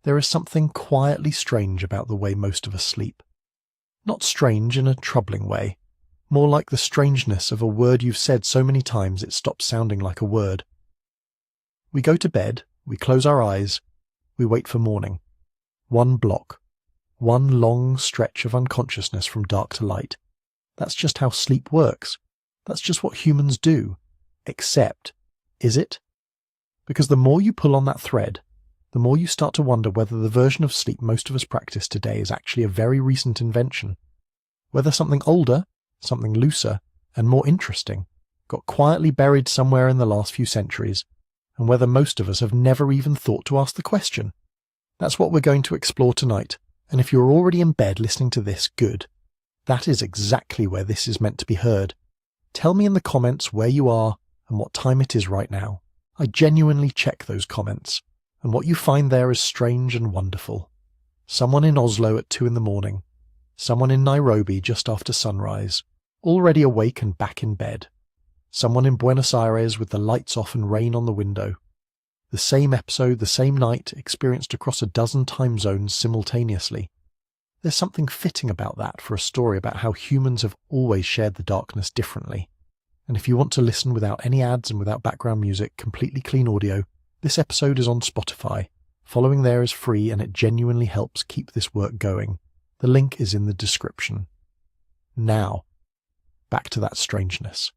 There is something quietly strange about the way most of us sleep. Not strange in a troubling way, more like the strangeness of a word you've said so many times it stops sounding like a word. We go to bed, we close our eyes, we wait for morning. One block. One long stretch of unconsciousness from dark to light. That's just how sleep works. That's just what humans do. Except, is it? Because the more you pull on that thread, the more you start to wonder whether the version of sleep most of us practice today is actually a very recent invention. Whether something older, something looser, and more interesting got quietly buried somewhere in the last few centuries, and whether most of us have never even thought to ask the question. That's what we're going to explore tonight, and if you're already in bed listening to this, good. That is exactly where this is meant to be heard. Tell me in the comments where you are and what time it is right now. I genuinely check those comments, and what you find there is strange and wonderful. Someone in Oslo at 2 a.m, someone in Nairobi just after sunrise, already awake and back in bed. Someone in Buenos Aires with the lights off and rain on the window. The same episode, the same night, experienced across a dozen time zones simultaneously. There's something fitting about that for a story about how humans have always shared the darkness differently. And if you want to listen without any ads and without background music, completely clean audio, this episode is on Spotify. Following there is free and it genuinely helps keep this work going. The link is in the description. Now, back to that strangeness.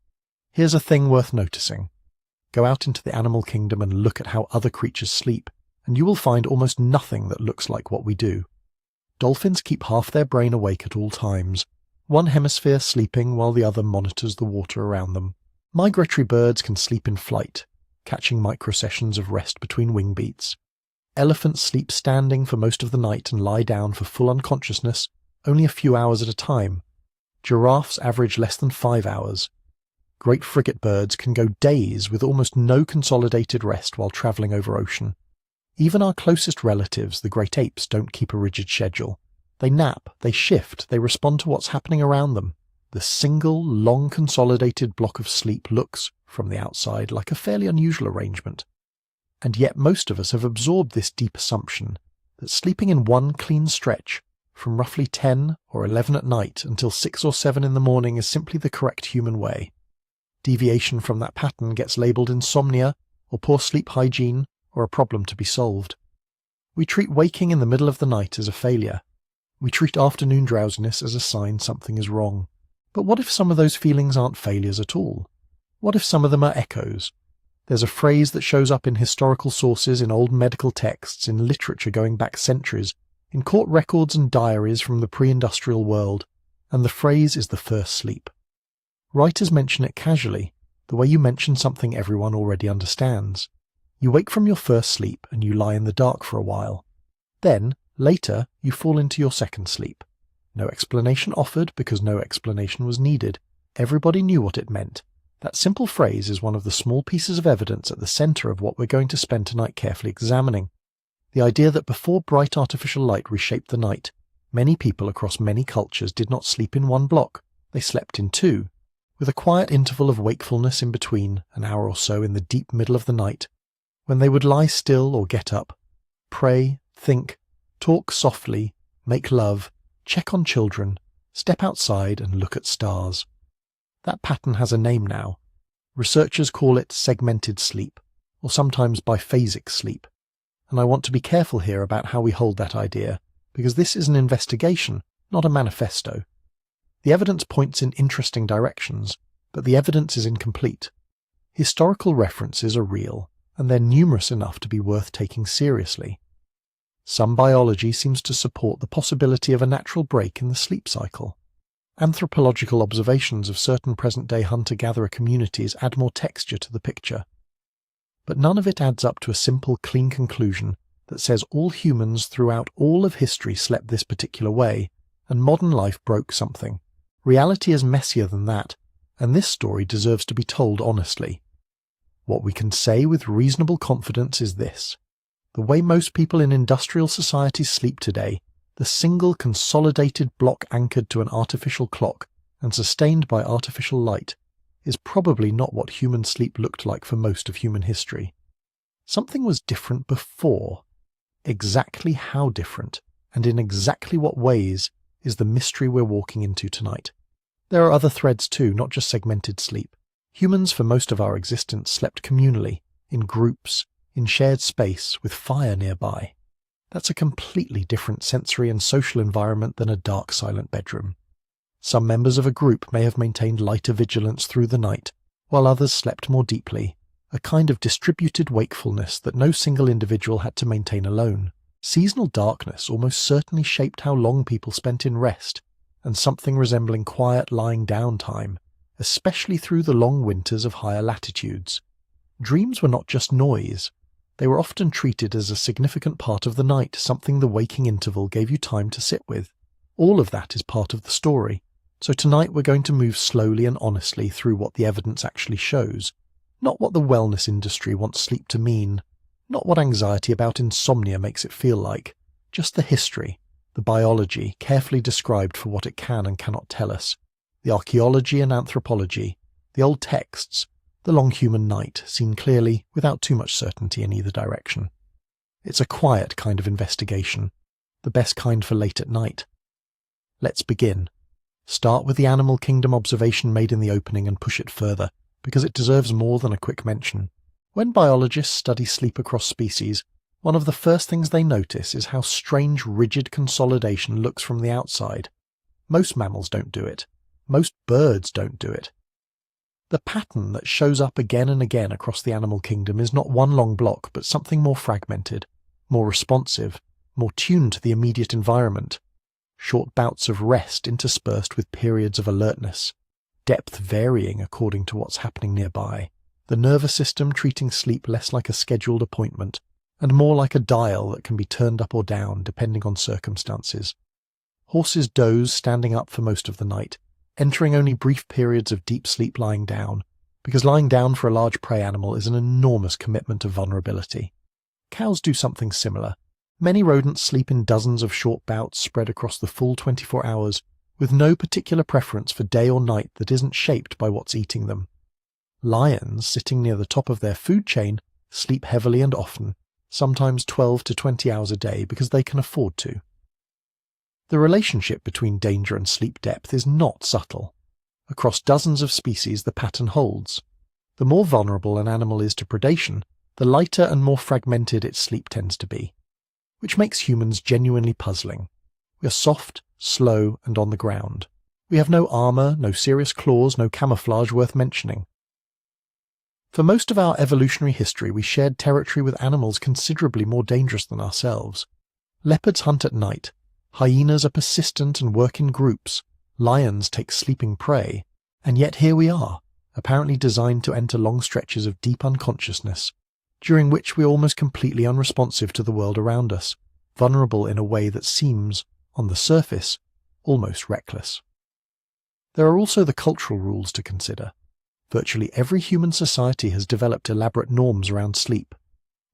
Here's a thing worth noticing. Go out into the animal kingdom and look at how other creatures sleep, and you will find almost nothing that looks like what we do. Dolphins keep half their brain awake at all times, one hemisphere sleeping while the other monitors the water around them. Migratory birds can sleep in flight, catching microsessions of rest between wing beats. Elephants sleep standing for most of the night and lie down for full unconsciousness only a few hours at a time. Giraffes average less than 5 hours. Great frigate birds can go days with almost no consolidated rest while travelling over ocean. Even our closest relatives, the great apes, don't keep a rigid schedule. They nap, they shift, they respond to what's happening around them. The single, long consolidated block of sleep looks, from the outside, like a fairly unusual arrangement. And yet most of us have absorbed this deep assumption that sleeping in one clean stretch, from roughly 10 or 11 at night until 6 or 7 in the morning, is simply the correct human way. Deviation from that pattern gets labelled insomnia, or poor sleep hygiene, or a problem to be solved. We treat waking in the middle of the night as a failure. We treat afternoon drowsiness as a sign something is wrong. But what if some of those feelings aren't failures at all? What if some of them are echoes? There's a phrase that shows up in historical sources, in old medical texts, in literature going back centuries, in court records and diaries from the pre-industrial world, and the phrase is the first sleep. Writers mention it casually, the way you mention something everyone already understands. You wake from your first sleep and you lie in the dark for a while. Then, later, you fall into your second sleep. No explanation offered because no explanation was needed. Everybody knew what it meant. That simple phrase is one of the small pieces of evidence at the centre of what we're going to spend tonight carefully examining. The idea that before bright artificial light reshaped the night, many people across many cultures did not sleep in one block. They slept in two, with a quiet interval of wakefulness in between, an hour or so in the deep middle of the night, when they would lie still or get up, pray, think, talk softly, make love, check on children, step outside and look at stars. That pattern has a name now. Researchers call it segmented sleep, or sometimes biphasic sleep. And I want to be careful here about how we hold that idea, because this is an investigation, not a manifesto. The evidence points in interesting directions, but the evidence is incomplete. Historical references are real, and they're numerous enough to be worth taking seriously. Some biology seems to support the possibility of a natural break in the sleep cycle. Anthropological observations of certain present-day hunter-gatherer communities add more texture to the picture. But none of it adds up to a simple, clean conclusion that says all humans throughout all of history slept this particular way, and modern life broke something. Reality is messier than that, and this story deserves to be told honestly. What we can say with reasonable confidence is this. The way most people in industrial societies sleep today, the single consolidated block anchored to an artificial clock and sustained by artificial light, is probably not what human sleep looked like for most of human history. Something was different before. Exactly how different, and in exactly what ways, is the mystery we're walking into tonight. There are other threads too, not just segmented sleep. Humans for most of our existence slept communally, in groups, in shared space, with fire nearby. That's a completely different sensory and social environment than a dark, silent bedroom. Some members of a group may have maintained lighter vigilance through the night, while others slept more deeply, a kind of distributed wakefulness that no single individual had to maintain alone. Seasonal darkness almost certainly shaped how long people spent in rest, and something resembling quiet lying down time, especially through the long winters of higher latitudes. Dreams were not just noise. They were often treated as a significant part of the night, something the waking interval gave you time to sit with. All of that is part of the story. So tonight we're going to move slowly and honestly through what the evidence actually shows, not what the wellness industry wants sleep to mean, not what anxiety about insomnia makes it feel like, just the history, the biology, carefully described for what it can and cannot tell us, the archaeology and anthropology, the old texts, the long human night, seen clearly without too much certainty in either direction. It's a quiet kind of investigation, the best kind for late at night. Let's begin. Start with the animal kingdom observation made in the opening and push it further, because it deserves more than a quick mention. When biologists study sleep across species, one of the first things they notice is how strange rigid consolidation looks from the outside. Most mammals don't do it. Most birds don't do it. The pattern that shows up again and again across the animal kingdom is not one long block, but something more fragmented, more responsive, more tuned to the immediate environment. Short bouts of rest interspersed with periods of alertness, depth varying according to what's happening nearby, the nervous system treating sleep less like a scheduled appointment and more like a dial that can be turned up or down depending on circumstances. Horses doze standing up for most of the night, entering only brief periods of deep sleep lying down, because lying down for a large prey animal is an enormous commitment of vulnerability. Cows do something similar. Many rodents sleep in dozens of short bouts spread across the full 24 hours, with no particular preference for day or night that isn't shaped by what's eating them. Lions, sitting near the top of their food chain, sleep heavily and often, sometimes 12 to 20 hours a day because they can afford to. The relationship between danger and sleep depth is not subtle. Across dozens of species the pattern holds. The more vulnerable an animal is to predation, the lighter and more fragmented its sleep tends to be, which makes humans genuinely puzzling. We are soft, slow, and on the ground. We have no armor, no serious claws, no camouflage worth mentioning. For most of our evolutionary history we shared territory with animals considerably more dangerous than ourselves. Leopards hunt at night. Hyenas are persistent and work in groups, lions take sleeping prey, and yet here we are, apparently designed to enter long stretches of deep unconsciousness, during which we are almost completely unresponsive to the world around us, vulnerable in a way that seems, on the surface, almost reckless. There are also the cultural rules to consider. Virtually every human society has developed elaborate norms around sleep.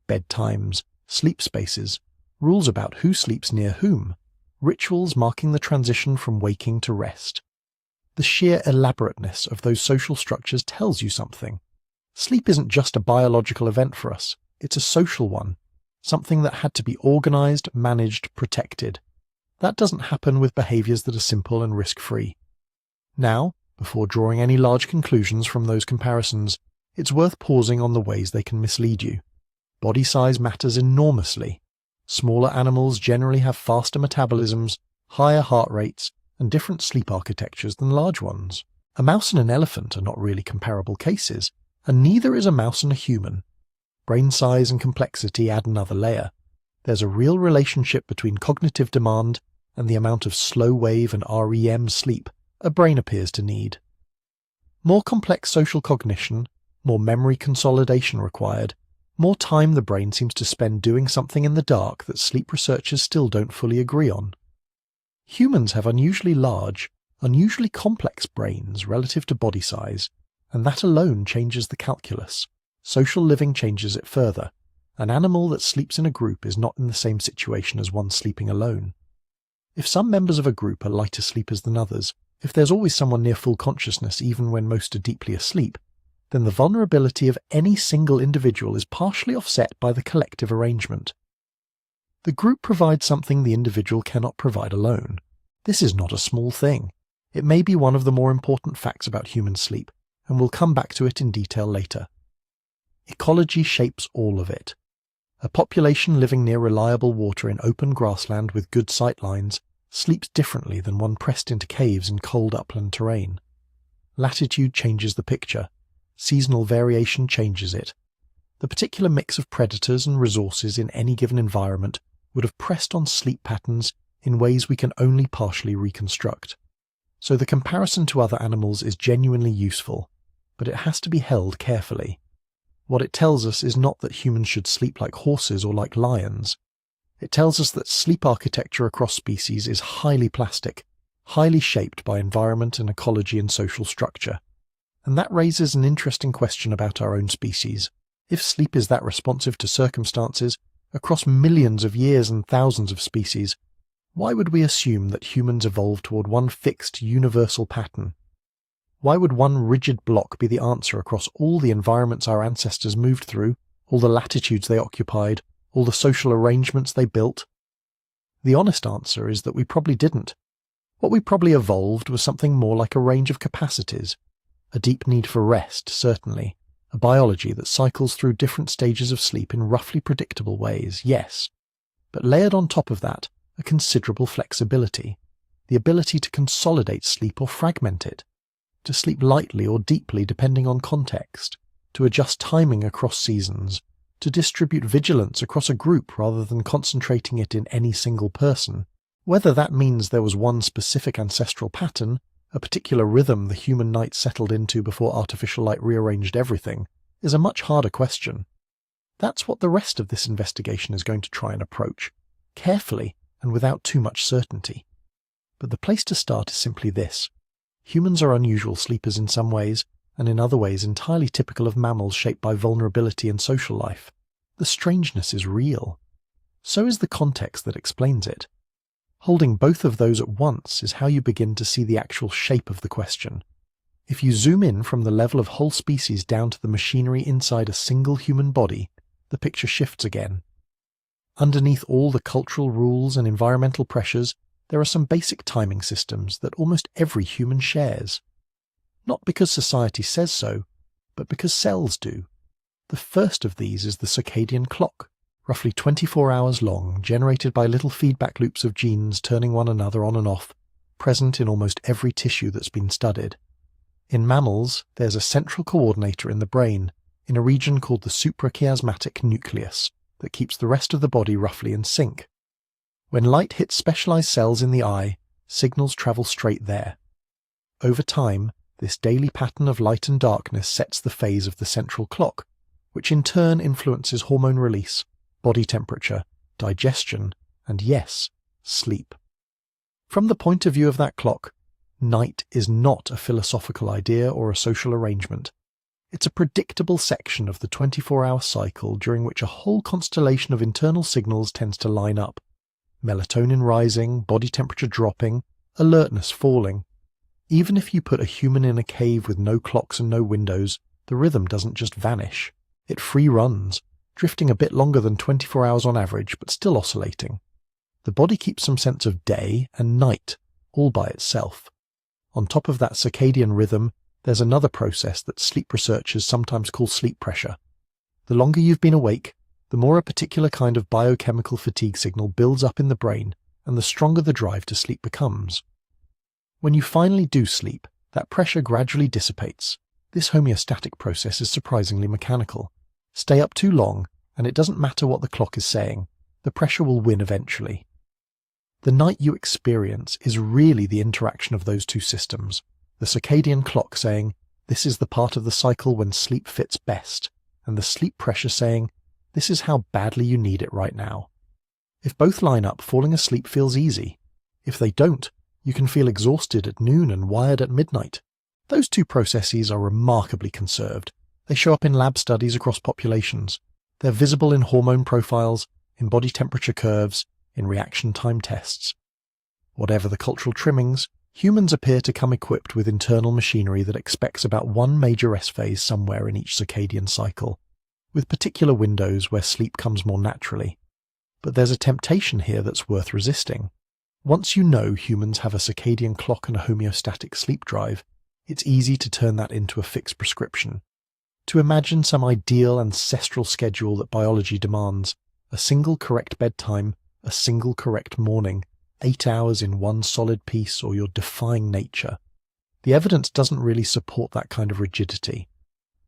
Bedtimes, sleep spaces, rules about who sleeps near whom, rituals marking the transition from waking to rest. The sheer elaborateness of those social structures tells you something. Sleep isn't just a biological event for us, it's a social one, something that had to be organized, managed, protected. That doesn't happen with behaviors that are simple and risk-free. Now, before drawing any large conclusions from those comparisons, it's worth pausing on the ways they can mislead you. Body size matters enormously. Smaller animals generally have faster metabolisms, higher heart rates, and different sleep architectures than large ones. A mouse and an elephant are not really comparable cases, and neither is a mouse and a human. Brain size and complexity add another layer. There's a real relationship between cognitive demand and the amount of slow-wave and REM sleep a brain appears to need. More complex social cognition, more memory consolidation required, more time the brain seems to spend doing something in the dark that sleep researchers still don't fully agree on. Humans have unusually large, unusually complex brains relative to body size, and that alone changes the calculus. Social living changes it further. An animal that sleeps in a group is not in the same situation as one sleeping alone. If some members of a group are lighter sleepers than others, if there's always someone near full consciousness even when most are deeply asleep, then the vulnerability of any single individual is partially offset by the collective arrangement. The group provides something the individual cannot provide alone. This is not a small thing. It may be one of the more important facts about human sleep, and we'll come back to it in detail later. Ecology shapes all of it. A population living near reliable water in open grassland with good sight lines sleeps differently than one pressed into caves in cold upland terrain. Latitude changes the picture. Seasonal variation changes it. The particular mix of predators and resources in any given environment would have pressed on sleep patterns in ways we can only partially reconstruct. So the comparison to other animals is genuinely useful, but it has to be held carefully. What it tells us is not that humans should sleep like horses or like lions. It tells us that sleep architecture across species is highly plastic, highly shaped by environment and ecology and social structure. And that raises an interesting question about our own species. If sleep is that responsive to circumstances across millions of years and thousands of species, why would we assume that humans evolved toward one fixed, universal pattern? Why would one rigid block be the answer across all the environments our ancestors moved through, all the latitudes they occupied, all the social arrangements they built? The honest answer is that we probably didn't. What we probably evolved was something more like a range of capacities, a deep need for rest, certainly, a biology that cycles through different stages of sleep in roughly predictable ways, yes, but layered on top of that, a considerable flexibility, the ability to consolidate sleep or fragment it, to sleep lightly or deeply depending on context, to adjust timing across seasons, to distribute vigilance across a group rather than concentrating it in any single person. Whether that means there was one specific ancestral pattern, a particular rhythm the human night settled into before artificial light rearranged everything, is a much harder question. That's what the rest of this investigation is going to try and approach, carefully and without too much certainty. But the place to start is simply this. Humans are unusual sleepers in some ways, and in other ways entirely typical of mammals shaped by vulnerability and social life. The strangeness is real. So is the context that explains it. Holding both of those at once is how you begin to see the actual shape of the question. If you zoom in from the level of whole species down to the machinery inside a single human body, the picture shifts again. Underneath all the cultural rules and environmental pressures, there are some basic timing systems that almost every human shares. Not because society says so, but because cells do. The first of these is the circadian clock, roughly 24 hours long, generated by little feedback loops of genes turning one another on and off, present in almost every tissue that's been studied. In mammals, there's a central coordinator in the brain, in a region called the suprachiasmatic nucleus, that keeps the rest of the body roughly in sync. When light hits specialized cells in the eye, signals travel straight there. Over time, this daily pattern of light and darkness sets the phase of the central clock, which in turn influences hormone release, body temperature, digestion, and yes, sleep. From the point of view of that clock, night is not a philosophical idea or a social arrangement. It's a predictable section of the 24-hour cycle during which a whole constellation of internal signals tends to line up. Melatonin rising, body temperature dropping, alertness falling. Even if you put a human in a cave with no clocks and no windows, the rhythm doesn't just vanish. It free runs, drifting a bit longer than 24 hours on average, but still oscillating. The body keeps some sense of day and night, all by itself. On top of that circadian rhythm, there's another process that sleep researchers sometimes call sleep pressure. The longer you've been awake, the more a particular kind of biochemical fatigue signal builds up in the brain, and the stronger the drive to sleep becomes. When you finally do sleep, that pressure gradually dissipates. This homeostatic process is surprisingly mechanical. Stay up too long, and it doesn't matter what the clock is saying, the pressure will win eventually. The night you experience is really the interaction of those two systems, the circadian clock saying, this is the part of the cycle when sleep fits best, and the sleep pressure saying, this is how badly you need it right now. If both line up, falling asleep feels easy. If they don't, you can feel exhausted at noon and wired at midnight. Those two processes are remarkably conserved. They show up in lab studies across populations. They're visible in hormone profiles, in body temperature curves, in reaction time tests. Whatever the cultural trimmings, humans appear to come equipped with internal machinery that expects about one major rest phase somewhere in each circadian cycle, with particular windows where sleep comes more naturally. But there's a temptation here that's worth resisting. Once you know humans have a circadian clock and a homeostatic sleep drive, it's easy to turn that into a fixed prescription. To imagine some ideal ancestral schedule that biology demands, a single correct bedtime, a single correct morning, 8 hours in one solid piece, or you're defying nature. The evidence doesn't really support that kind of rigidity.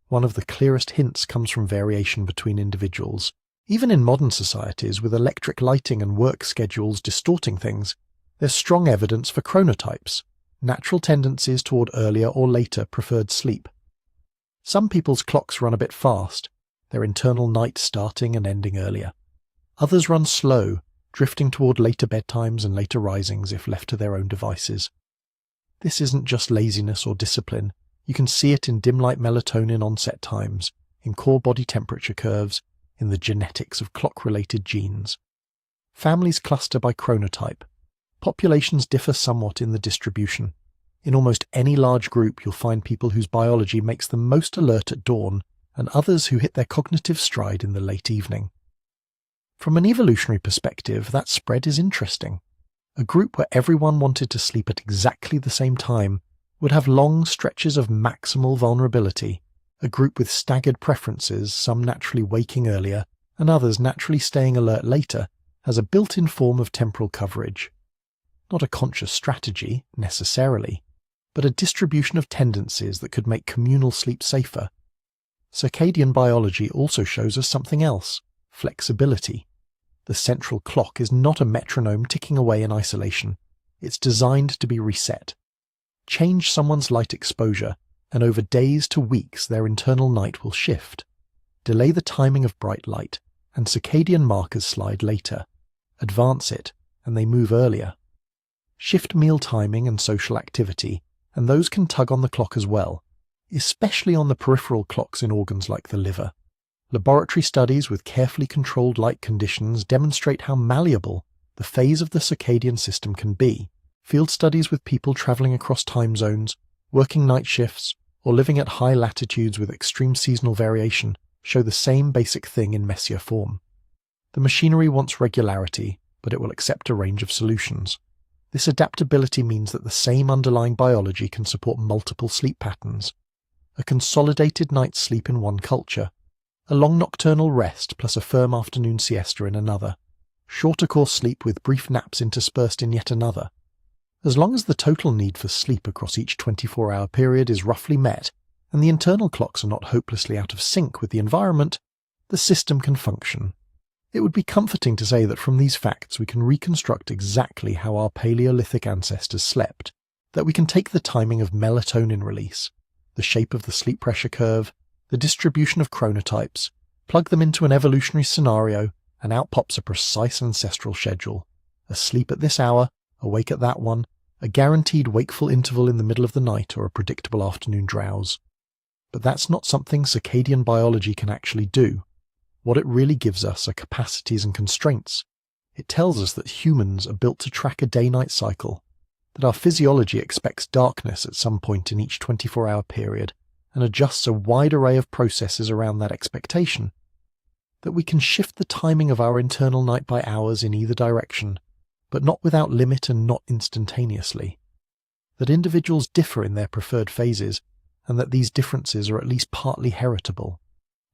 One of the clearest hints comes from variation between individuals. Even in modern societies, with electric lighting and work schedules distorting things, there's strong evidence for chronotypes, natural tendencies toward earlier or later preferred sleep. Some people's clocks run a bit fast, their internal night starting and ending earlier. Others run slow, drifting toward later bedtimes and later risings if left to their own devices. This isn't just laziness or discipline. You can see it in dim light melatonin onset times, in core body temperature curves, in the genetics of clock-related genes. Families cluster by chronotype. Populations differ somewhat in the distribution. In almost any large group, you'll find people whose biology makes them most alert at dawn, and others who hit their cognitive stride in the late evening. From an evolutionary perspective, that spread is interesting. A group where everyone wanted to sleep at exactly the same time would have long stretches of maximal vulnerability. A group with staggered preferences, some naturally waking earlier and others naturally staying alert later, has a built-in form of temporal coverage. Not a conscious strategy, necessarily, but a distribution of tendencies that could make communal sleep safer. Circadian biology also shows us something else: flexibility. The central clock is not a metronome ticking away in isolation. It's designed to be reset. Change someone's light exposure, and over days to weeks their internal night will shift. Delay the timing of bright light, and circadian markers slide later. Advance it, and they move earlier. Shift meal timing and social activity, and those can tug on the clock as well, especially on the peripheral clocks in organs like the liver. Laboratory studies with carefully controlled light conditions demonstrate how malleable the phase of the circadian system can be. Field studies with people traveling across time zones, working night shifts, or living at high latitudes with extreme seasonal variation show the same basic thing in messier form. The machinery wants regularity, but it will accept a range of solutions. This adaptability means that the same underlying biology can support multiple sleep patterns. A consolidated night's sleep in one culture, a long nocturnal rest plus a firm afternoon siesta in another, shorter course sleep with brief naps interspersed in yet another. As long as the total need for sleep across each 24-hour period is roughly met, and the internal clocks are not hopelessly out of sync with the environment, the system can function. It would be comforting to say that from these facts we can reconstruct exactly how our Paleolithic ancestors slept, that we can take the timing of melatonin release, the shape of the sleep pressure curve, the distribution of chronotypes, plug them into an evolutionary scenario, and out pops a precise ancestral schedule. Asleep at this hour, awake at that one, a guaranteed wakeful interval in the middle of the night, or a predictable afternoon drowse. But that's not something circadian biology can actually do. What it really gives us are capacities and constraints. It tells us that humans are built to track a day-night cycle, that our physiology expects darkness at some point in each 24-hour period and adjusts a wide array of processes around that expectation, that we can shift the timing of our internal night by hours in either direction, but not without limit and not instantaneously, that individuals differ in their preferred phases, and that these differences are at least partly heritable.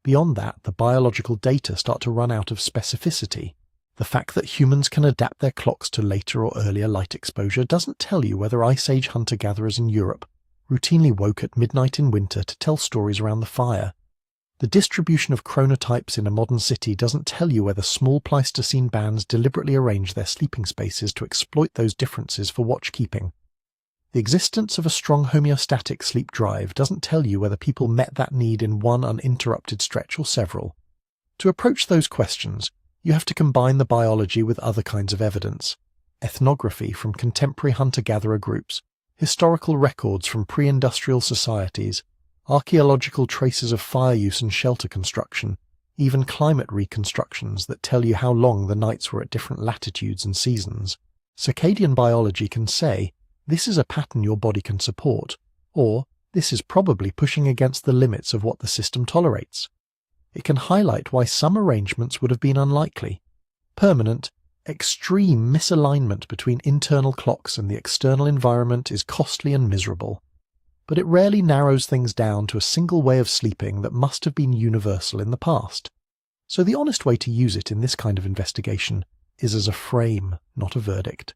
Beyond that, the biological data start to run out of specificity. The fact that humans can adapt their clocks to later or earlier light exposure doesn't tell you whether Ice Age hunter-gatherers in Europe routinely woke at midnight in winter to tell stories around the fire. The distribution of chronotypes in a modern city doesn't tell you whether small Pleistocene bands deliberately arrange their sleeping spaces to exploit those differences for watchkeeping. The existence of a strong homeostatic sleep drive doesn't tell you whether people met that need in one uninterrupted stretch or several. To approach those questions, you have to combine the biology with other kinds of evidence: ethnography from contemporary hunter-gatherer groups, historical records from pre-industrial societies, archaeological traces of fire use and shelter construction, even climate reconstructions that tell you how long the nights were at different latitudes and seasons. Circadian biology can say, this is a pattern your body can support, or this is probably pushing against the limits of what the system tolerates. It can highlight why some arrangements would have been unlikely. Permanent, extreme misalignment between internal clocks and the external environment is costly and miserable, but it rarely narrows things down to a single way of sleeping that must have been universal in the past. So the honest way to use it in this kind of investigation is as a frame, not a verdict.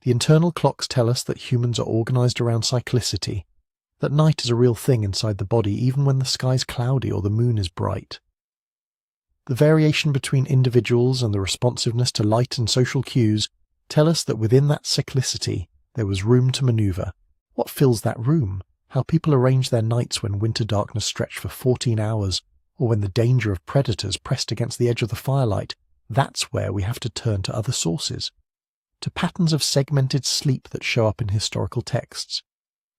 The internal clocks tell us that humans are organised around cyclicity, that night is a real thing inside the body even when the sky's cloudy or the moon is bright. The variation between individuals and the responsiveness to light and social cues tell us that within that cyclicity there was room to manoeuvre. What fills that room? How people arrange their nights when winter darkness stretched for 14 hours, or when the danger of predators pressed against the edge of the firelight, that's where we have to turn to other sources. To patterns of segmented sleep that show up in historical texts,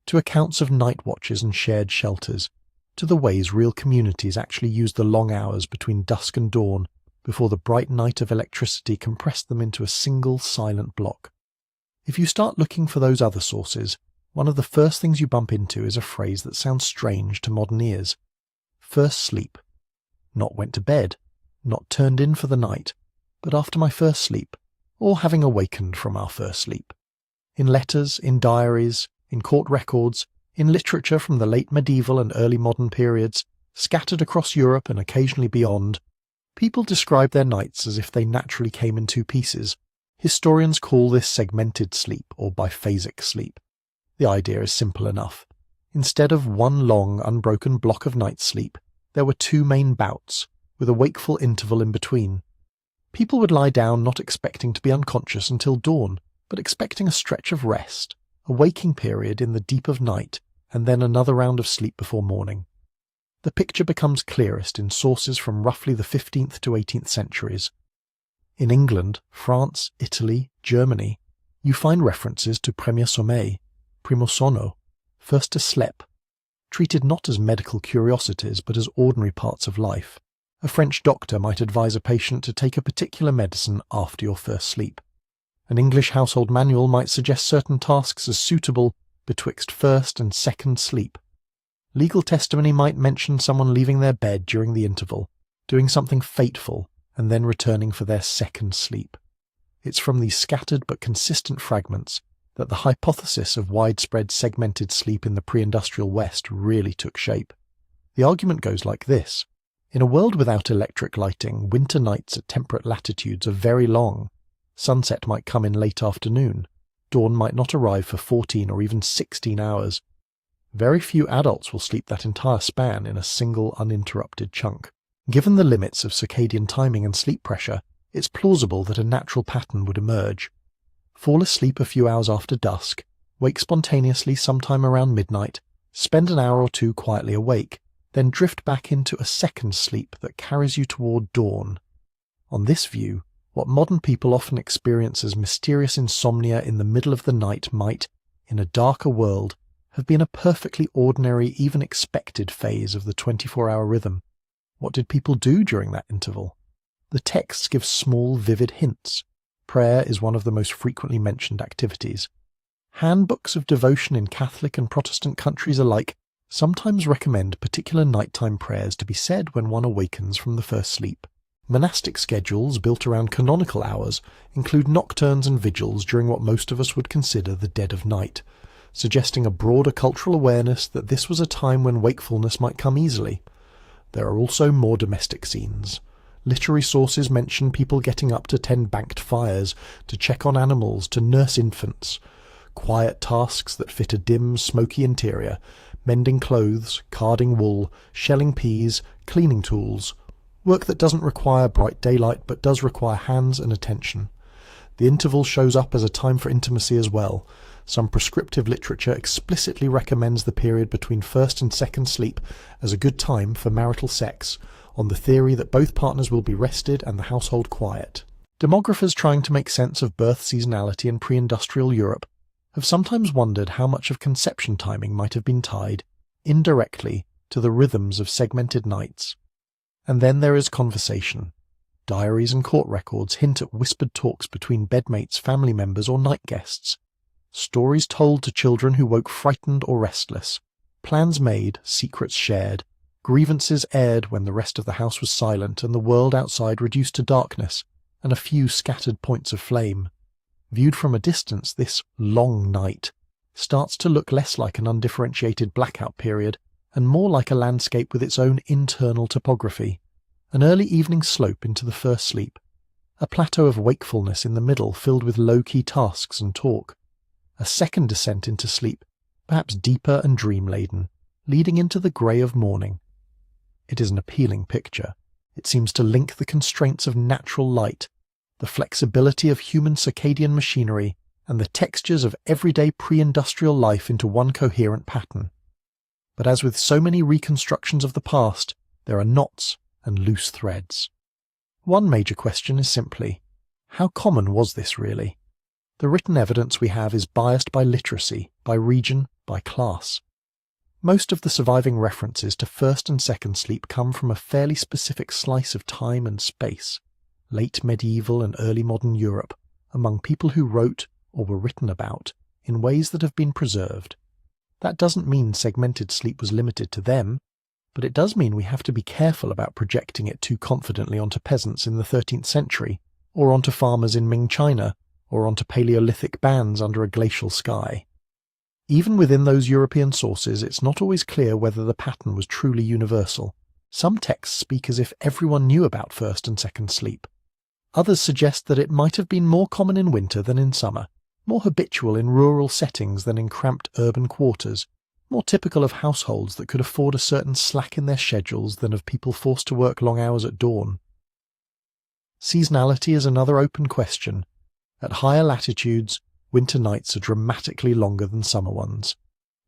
to accounts of night watches and shared shelters, to the ways real communities actually used the long hours between dusk and dawn before the bright night of electricity compressed them into a single silent block. If you start looking for those other sources, one of the first things you bump into is a phrase that sounds strange to modern ears. First sleep. Not went to bed, not turned in for the night, but after my first sleep, or having awakened from our first sleep. In letters, in diaries, in court records, in literature from the late medieval and early modern periods, scattered across Europe and occasionally beyond, people describe their nights as if they naturally came in two pieces. Historians call this segmented sleep or biphasic sleep. The idea is simple enough. Instead of one long, unbroken block of night sleep, there were two main bouts, with a wakeful interval in between. People would lie down not expecting to be unconscious until dawn, but expecting a stretch of rest, a waking period in the deep of night, and then another round of sleep before morning. The picture becomes clearest in sources from roughly the 15th to 18th centuries. In England, France, Italy, Germany, you find references to premier sommeil, primo sonno, first to slep, treated not as medical curiosities but as ordinary parts of life. A French doctor might advise a patient to take a particular medicine after your first sleep. An English household manual might suggest certain tasks as suitable betwixt first and second sleep. Legal testimony might mention someone leaving their bed during the interval, doing something fateful, and then returning for their second sleep. It's from these scattered but consistent fragments that the hypothesis of widespread segmented sleep in the pre-industrial West really took shape. The argument goes like this. In a world without electric lighting, winter nights at temperate latitudes are very long. Sunset might come in late afternoon. Dawn might not arrive for 14 or even 16 hours. Very few adults will sleep that entire span in a single uninterrupted chunk. Given the limits of circadian timing and sleep pressure, it's plausible that a natural pattern would emerge. Fall asleep a few hours after dusk, wake spontaneously sometime around midnight, spend an hour or two quietly awake, then drift back into a second sleep that carries you toward dawn. On this view, what modern people often experience as mysterious insomnia in the middle of the night might, in a darker world, have been a perfectly ordinary, even expected phase of the 24-hour rhythm. What did people do during that interval? The texts give small, vivid hints. Prayer is one of the most frequently mentioned activities. Handbooks of devotion in Catholic and Protestant countries alike sometimes recommend particular nighttime prayers to be said when one awakens from the first sleep. Monastic schedules built around canonical hours include nocturnes and vigils during what most of us would consider the dead of night, suggesting a broader cultural awareness that this was a time when wakefulness might come easily. There are also more domestic scenes. Literary sources mention people getting up to tend banked fires, to check on animals, to nurse infants. Quiet tasks that fit a dim, smoky interior, mending clothes, carding wool, shelling peas, cleaning tools. Work that doesn't require bright daylight but does require hands and attention. The interval shows up as a time for intimacy as well. Some prescriptive literature explicitly recommends the period between first and second sleep as a good time for marital sex, on the theory that both partners will be rested and the household quiet. Demographers trying to make sense of birth seasonality in pre-industrial Europe have sometimes wondered how much of conception timing might have been tied, indirectly, to the rhythms of segmented nights. And then there is conversation. Diaries and court records hint at whispered talks between bedmates, family members, or night guests. Stories told to children who woke frightened or restless. Plans made, secrets shared. Grievances aired when the rest of the house was silent and the world outside reduced to darkness, and a few scattered points of flame. Viewed from a distance, this long night starts to look less like an undifferentiated blackout period and more like a landscape with its own internal topography. An early evening slope into the first sleep, a plateau of wakefulness in the middle filled with low-key tasks and talk, a second descent into sleep, perhaps deeper and dream-laden, leading into the grey of morning. It is an appealing picture. It seems to link the constraints of natural light, the flexibility of human circadian machinery, and the textures of everyday pre-industrial life into one coherent pattern. But as with so many reconstructions of the past, there are knots and loose threads. One major question is simply, how common was this really? The written evidence we have is biased by literacy, by region, by class. Most of the surviving references to first and second sleep come from a fairly specific slice of time and space, late medieval and early modern Europe, among people who wrote, or were written about, in ways that have been preserved. That doesn't mean segmented sleep was limited to them, but it does mean we have to be careful about projecting it too confidently onto peasants in the 13th century, or onto farmers in Ming China, or onto Paleolithic bands under a glacial sky. Even within those European sources, it's not always clear whether the pattern was truly universal. Some texts speak as if everyone knew about first and second sleep. Others suggest that it might have been more common in winter than in summer, more habitual in rural settings than in cramped urban quarters, more typical of households that could afford a certain slack in their schedules than of people forced to work long hours at dawn. Seasonality is another open question. At higher latitudes, winter nights are dramatically longer than summer ones.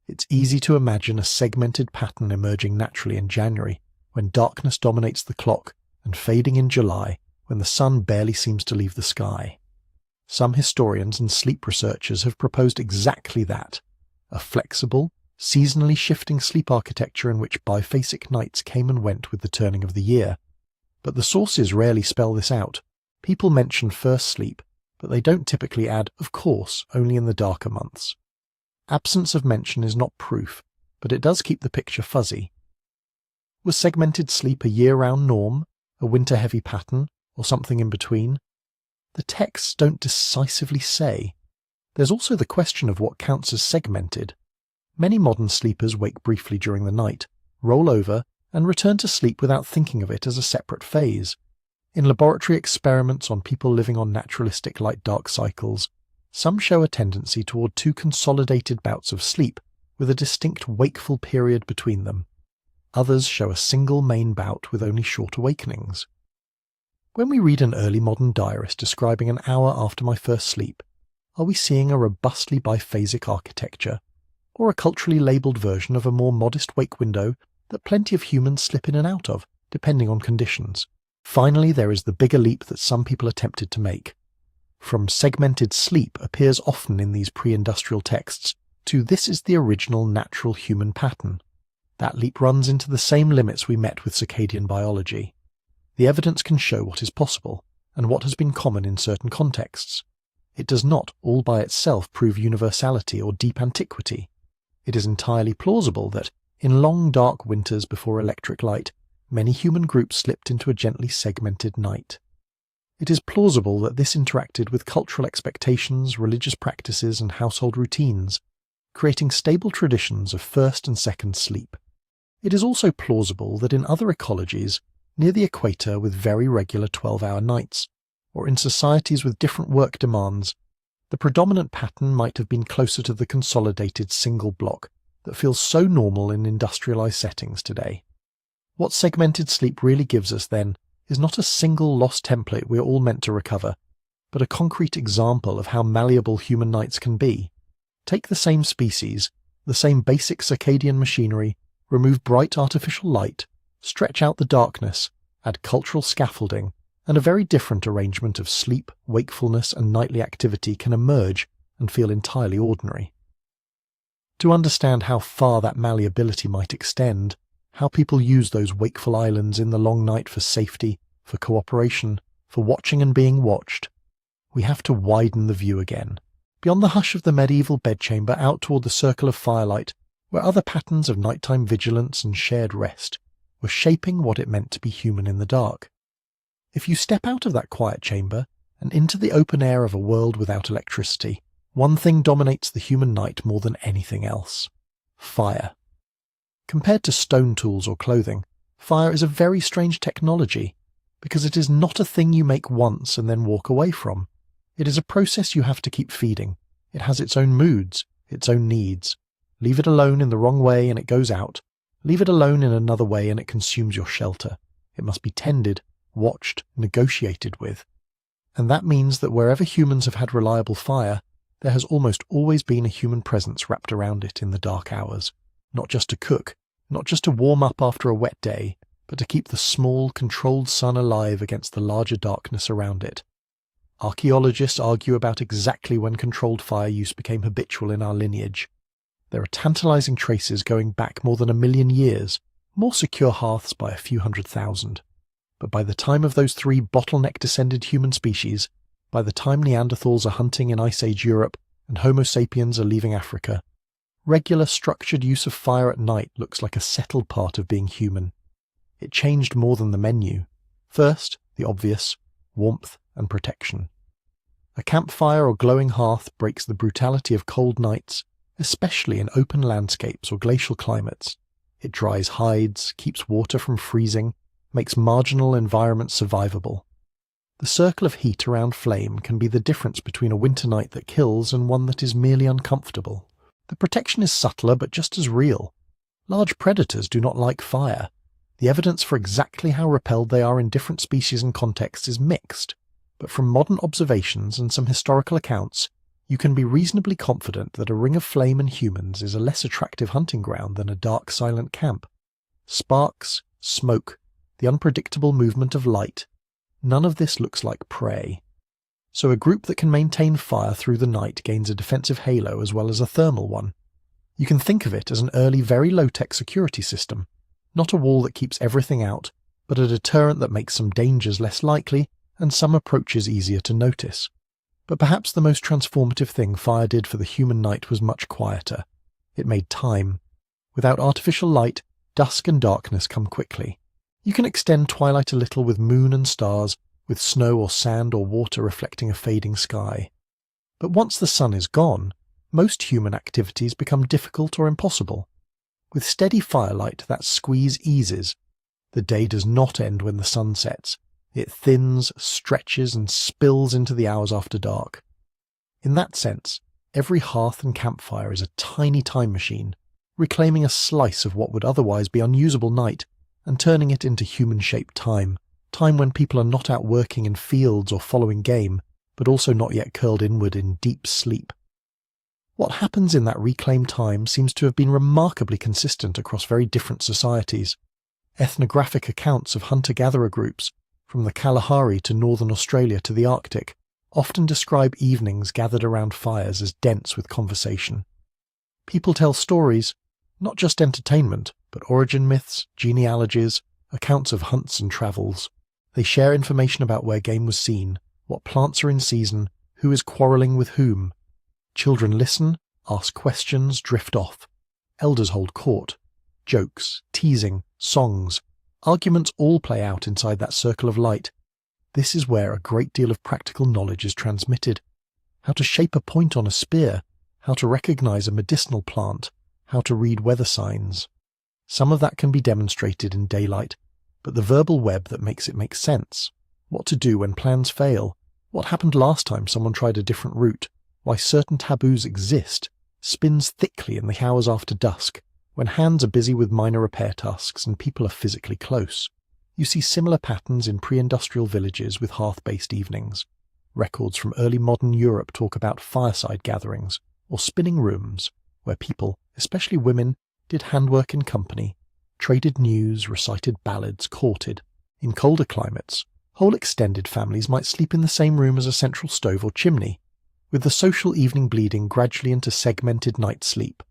It's easy to imagine a segmented pattern emerging naturally in January, when darkness dominates the clock, and fading in July, when the sun barely seems to leave the sky. Some historians and sleep researchers have proposed exactly that, a flexible, seasonally shifting sleep architecture in which biphasic nights came and went with the turning of the year. But the sources rarely spell this out. People mention first sleep, but they don't typically add, of course, only in the darker months. Absence of mention is not proof, but it does keep the picture fuzzy. Was segmented sleep a year-round norm, a winter-heavy pattern, or something in between? The texts don't decisively say. There's also the question of what counts as segmented. Many modern sleepers wake briefly during the night, roll over, and return to sleep without thinking of it as a separate phase. In laboratory experiments on people living on naturalistic light-dark cycles, some show a tendency toward two consolidated bouts of sleep, with a distinct wakeful period between them. Others show a single main bout with only short awakenings. When we read an early modern diarist describing an hour after my first sleep, are we seeing a robustly biphasic architecture, or a culturally labelled version of a more modest wake window that plenty of humans slip in and out of, depending on conditions? Finally, there is the bigger leap that some people attempted to make. From segmented sleep appears often in these pre-industrial texts to this is the original natural human pattern. That leap runs into the same limits we met with circadian biology. The evidence can show what is possible, and what has been common in certain contexts. It does not, all by itself, prove universality or deep antiquity. It is entirely plausible that, in long dark winters before electric light, many human groups slipped into a gently segmented night. It is plausible that this interacted with cultural expectations, religious practices, and household routines, creating stable traditions of first and second sleep. It is also plausible that in other ecologies, near the equator with very regular 12-hour nights, or in societies with different work demands, the predominant pattern might have been closer to the consolidated single block that feels so normal in industrialized settings today. What segmented sleep really gives us, then, is not a single lost template we're all meant to recover, but a concrete example of how malleable human nights can be. Take the same species, the same basic circadian machinery, remove bright artificial light, stretch out the darkness, add cultural scaffolding, and a very different arrangement of sleep, wakefulness, and nightly activity can emerge and feel entirely ordinary. To understand how far that malleability might extend, how people use those wakeful islands in the long night for safety, for cooperation, for watching and being watched, we have to widen the view again, beyond the hush of the medieval bedchamber out toward the circle of firelight, where other patterns of nighttime vigilance and shared rest were shaping what it meant to be human in the dark. If you step out of that quiet chamber and into the open air of a world without electricity, one thing dominates the human night more than anything else: fire. Compared to stone tools or clothing, fire is a very strange technology, because it is not a thing you make once and then walk away from. It is a process you have to keep feeding. It has its own moods, its own needs. Leave it alone in the wrong way and it goes out. Leave it alone in another way and it consumes your shelter. It must be tended, watched, negotiated with. And that means that wherever humans have had reliable fire, there has almost always been a human presence wrapped around it in the dark hours. Not just to cook, not just to warm up after a wet day, but to keep the small, controlled sun alive against the larger darkness around it. Archaeologists argue about exactly when controlled fire use became habitual in our lineage. There are tantalizing traces going back more than 1 million years, more secure hearths by a few 100,000. But by the time of those 3 bottleneck-descended human species, by the time Neanderthals are hunting in Ice Age Europe and Homo sapiens are leaving Africa, regular structured use of fire at night looks like a settled part of being human. It changed more than the menu. First, the obvious: warmth and protection. A campfire or glowing hearth breaks the brutality of cold nights, especially in open landscapes or glacial climates. It dries hides, keeps water from freezing, makes marginal environments survivable. The circle of heat around flame can be the difference between a winter night that kills and one that is merely uncomfortable. The protection is subtler but just as real. Large predators do not like fire. The evidence for exactly how repelled they are in different species and contexts is mixed, but from modern observations and some historical accounts, you can be reasonably confident that a ring of flame and humans is a less attractive hunting ground than a dark, silent camp. Sparks, smoke, the unpredictable movement of light, none of this looks like prey. So a group that can maintain fire through the night gains a defensive halo as well as a thermal one. You can think of it as an early, very low-tech security system, not a wall that keeps everything out, but a deterrent that makes some dangers less likely and some approaches easier to notice. But perhaps the most transformative thing fire did for the human night was much quieter. It made time. Without artificial light, dusk and darkness come quickly. You can extend twilight a little with moon and stars, with snow or sand or water reflecting a fading sky. But once the sun is gone, most human activities become difficult or impossible. With steady firelight, that squeeze eases. The day does not end when the sun sets. It thins, stretches, and spills into the hours after dark. In that sense, every hearth and campfire is a tiny time machine, reclaiming a slice of what would otherwise be unusable night and turning it into human-shaped time when people are not out working in fields or following game, but also not yet curled inward in deep sleep. What happens in that reclaimed time seems to have been remarkably consistent across very different societies. Ethnographic accounts of hunter-gatherer groups, from the Kalahari to northern Australia to the Arctic, often describe evenings gathered around fires as dense with conversation. People tell stories, not just entertainment, but origin myths, genealogies, accounts of hunts and travels. They share information about where game was seen, what plants are in season, who is quarrelling with whom. Children listen, ask questions, drift off. Elders hold court. Jokes, teasing, songs, arguments all play out inside that circle of light. This is where a great deal of practical knowledge is transmitted. How to shape a point on a spear, how to recognize a medicinal plant, how to read weather signs. Some of that can be demonstrated in daylight, but the verbal web that makes it make sense. What to do when plans fail, what happened last time someone tried a different route, why certain taboos exist, spins thickly in the hours after dusk, when hands are busy with minor repair tasks and people are physically close. You see similar patterns in pre-industrial villages with hearth-based evenings. Records from early modern Europe talk about fireside gatherings, or spinning rooms, where people, especially women, did handwork in company, traded news, recited ballads, courted. In colder climates, whole extended families might sleep in the same room as a central stove or chimney, with the social evening bleeding gradually into segmented night sleep.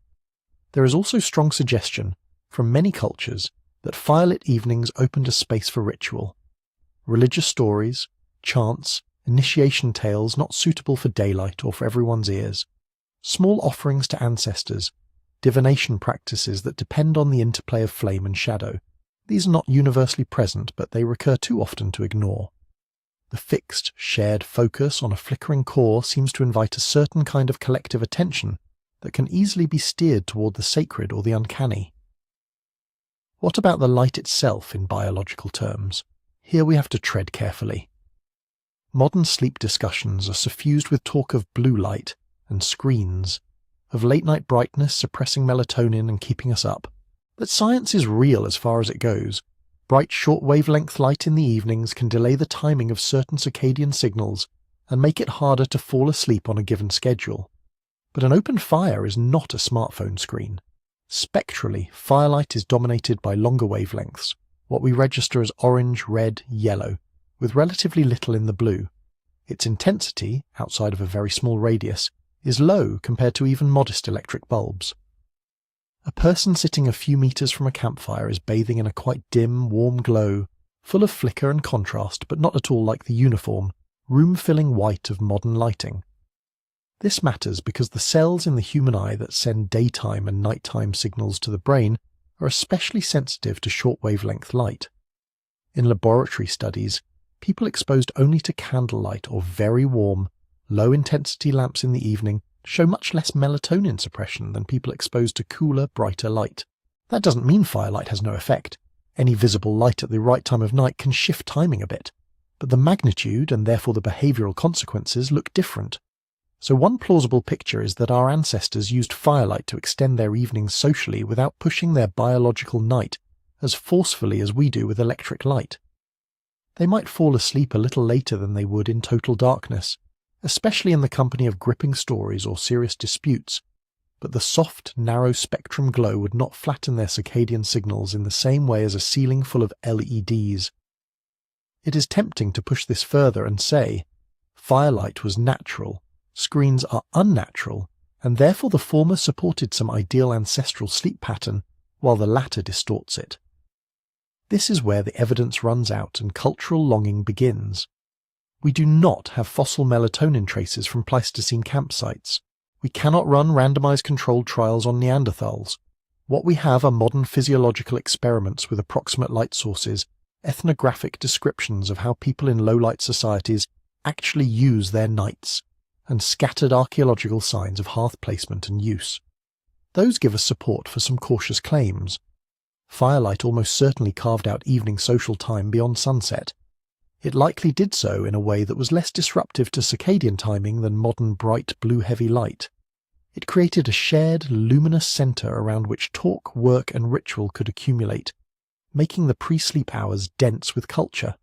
There is also strong suggestion, from many cultures, that firelit evenings opened a space for ritual. Religious stories, chants, initiation tales not suitable for daylight or for everyone's ears, small offerings to ancestors, divination practices that depend on the interplay of flame and shadow. These are not universally present, but they recur too often to ignore. The fixed, shared focus on a flickering core seems to invite a certain kind of collective attention that can easily be steered toward the sacred or the uncanny. What about the light itself in biological terms? Here we have to tread carefully. Modern sleep discussions are suffused with talk of blue light and screens, of late-night brightness suppressing melatonin and keeping us up. But science is real as far as it goes. Bright short-wavelength light in the evenings can delay the timing of certain circadian signals and make it harder to fall asleep on a given schedule. But an open fire is not a smartphone screen. Spectrally, firelight is dominated by longer wavelengths, what we register as orange, red, yellow, with relatively little in the blue. Its intensity, outside of a very small radius, is low compared to even modest electric bulbs. A person sitting a few meters from a campfire is bathing in a quite dim, warm glow, full of flicker and contrast, but not at all like the uniform, room-filling white of modern lighting. This matters because the cells in the human eye that send daytime and nighttime signals to the brain are especially sensitive to short-wavelength light. In laboratory studies, people exposed only to candlelight or very warm, low-intensity lamps in the evening show much less melatonin suppression than people exposed to cooler, brighter light. That doesn't mean firelight has no effect. Any visible light at the right time of night can shift timing a bit, but the magnitude and therefore the behavioral consequences look different. So one plausible picture is that our ancestors used firelight to extend their evenings socially without pushing their biological night as forcefully as we do with electric light. They might fall asleep a little later than they would in total darkness, especially in the company of gripping stories or serious disputes, but the soft, narrow spectrum glow would not flatten their circadian signals in the same way as a ceiling full of LEDs. It is tempting to push this further and say, firelight was natural, screens are unnatural, and therefore the former supported some ideal ancestral sleep pattern, while the latter distorts it. This is where the evidence runs out and cultural longing begins. We do not have fossil melatonin traces from Pleistocene campsites. We cannot run randomized controlled trials on Neanderthals. What we have are modern physiological experiments with approximate light sources, ethnographic descriptions of how people in low-light societies actually use their nights, and scattered archaeological signs of hearth placement and use. Those give us support for some cautious claims. Firelight almost certainly carved out evening social time beyond sunset. It likely did so in a way that was less disruptive to circadian timing than modern bright blue-heavy light. It created a shared, luminous center around which talk, work, and ritual could accumulate, making the pre-sleep hours dense with culture.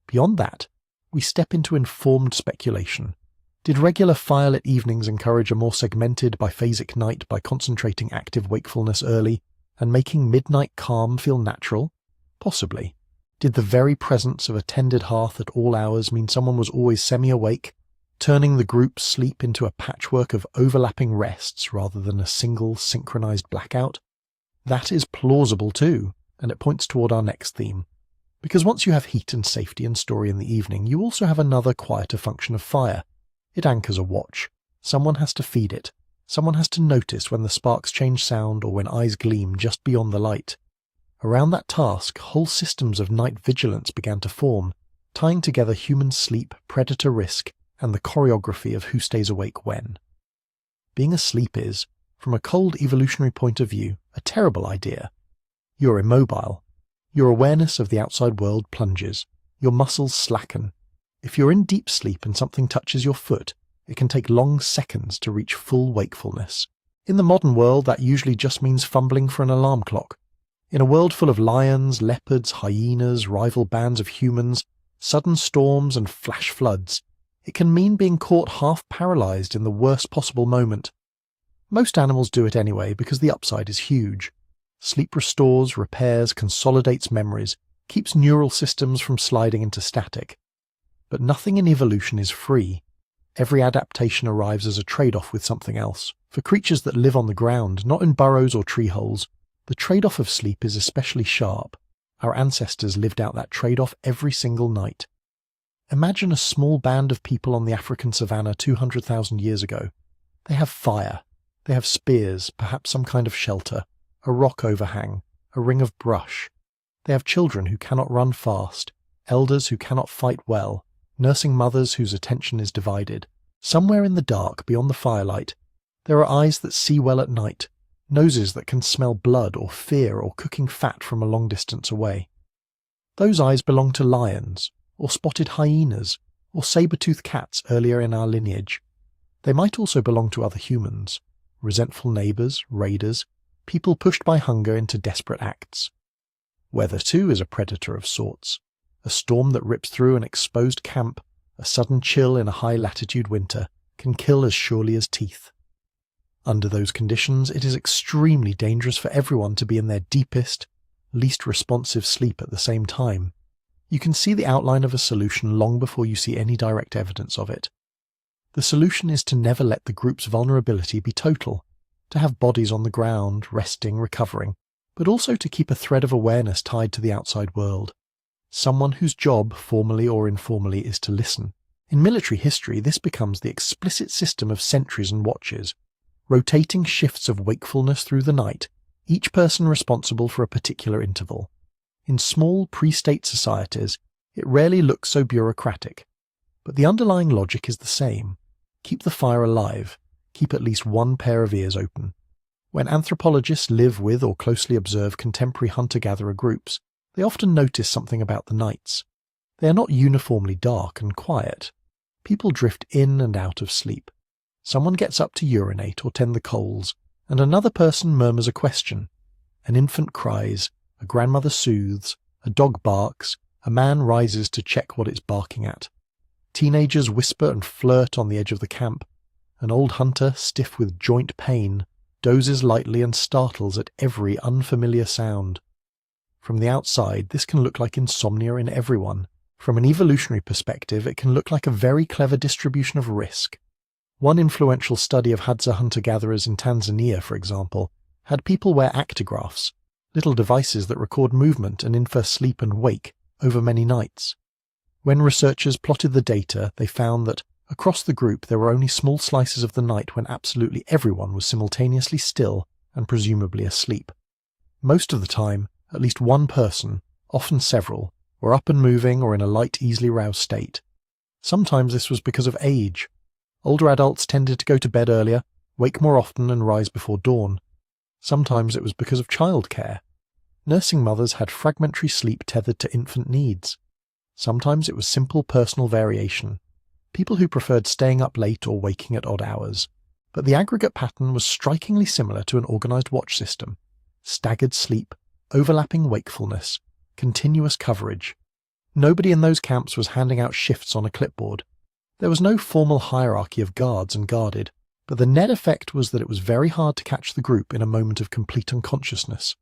Beyond that, we step into informed speculation. Did regular firelit evenings encourage a more segmented, biphasic night by concentrating active wakefulness early and making midnight calm feel natural? Possibly. Did the very presence of a tended hearth at all hours mean someone was always semi-awake, turning the group's sleep into a patchwork of overlapping rests rather than a single synchronized blackout? That is plausible too, and it points toward our next theme. Because once you have heat and safety and story in the evening, you also have another quieter function of fire. It anchors a watch. Someone has to feed it. Someone has to notice when the sparks change sound or when eyes gleam just beyond the light. Around that task, whole systems of night vigilance began to form, tying together human sleep, predator risk, and the choreography of who stays awake when. Being asleep is, from a cold evolutionary point of view, a terrible idea. You're immobile. Your awareness of the outside world plunges. Your muscles slacken. If you're in deep sleep and something touches your foot, it can take long seconds to reach full wakefulness. In the modern world, that usually just means fumbling for an alarm clock. In a world full of lions, leopards, hyenas, rival bands of humans, sudden storms and flash floods, it can mean being caught half paralyzed in the worst possible moment. Most animals do it anyway because the upside is huge. Sleep restores, repairs, consolidates memories, keeps neural systems from sliding into static. But nothing in evolution is free. Every adaptation arrives as a trade-off with something else. For creatures that live on the ground, not in burrows or tree holes, the trade-off of sleep is especially sharp. Our ancestors lived out that trade-off every single night. Imagine a small band of people on the African savannah 200,000 years ago. They have fire. They have spears, perhaps some kind of shelter, a rock overhang, a ring of brush. They have children who cannot run fast, elders who cannot fight well, nursing mothers whose attention is divided. Somewhere in the dark beyond the firelight, there are eyes that see well at night, noses that can smell blood or fear or cooking fat from a long distance away. Those eyes belong to lions, or spotted hyenas, or saber-toothed cats earlier in our lineage. They might also belong to other humans, resentful neighbours, raiders, people pushed by hunger into desperate acts. Weather, too, is a predator of sorts. A storm that rips through an exposed camp, a sudden chill in a high-latitude winter, can kill as surely as teeth. Under those conditions, it is extremely dangerous for everyone to be in their deepest, least responsive sleep at the same time. You can see the outline of a solution long before you see any direct evidence of it. The solution is to never let the group's vulnerability be total, to have bodies on the ground, resting, recovering, but also to keep a thread of awareness tied to the outside world. Someone whose job, formally or informally, is to listen. In military history, this becomes the explicit system of sentries and watches, rotating shifts of wakefulness through the night, each person responsible for a particular interval. In small pre-state societies, it rarely looks so bureaucratic, but the underlying logic is the same. Keep the fire alive, keep at least one pair of ears open. When anthropologists live with or closely observe contemporary hunter-gatherer groups, they often notice something about the nights. They are not uniformly dark and quiet. People drift in and out of sleep. Someone gets up to urinate or tend the coals, and another person murmurs a question. An infant cries, a grandmother soothes, a dog barks, a man rises to check what it's barking at. Teenagers whisper and flirt on the edge of the camp. An old hunter, stiff with joint pain, dozes lightly and startles at every unfamiliar sound. From the outside, this can look like insomnia in everyone. From an evolutionary perspective, it can look like a very clever distribution of risk. One influential study of Hadza hunter-gatherers in Tanzania, for example, had people wear actigraphs, little devices that record movement and infer sleep and wake over many nights. When researchers plotted the data, they found that across the group there were only small slices of the night when absolutely everyone was simultaneously still and presumably asleep. Most of the time, at least one person, often several, were up and moving or in a light, easily roused state. Sometimes this was because of age. Older adults tended to go to bed earlier, wake more often and rise before dawn. Sometimes it was because of childcare. Nursing mothers had fragmentary sleep tethered to infant needs. Sometimes it was simple personal variation, people who preferred staying up late or waking at odd hours. But the aggregate pattern was strikingly similar to an organised watch system. Staggered sleep, overlapping wakefulness, continuous coverage. Nobody in those camps was handing out shifts on a clipboard. There was no formal hierarchy of guards and guarded, but the net effect was that it was very hard to catch the group in a moment of complete unconsciousness.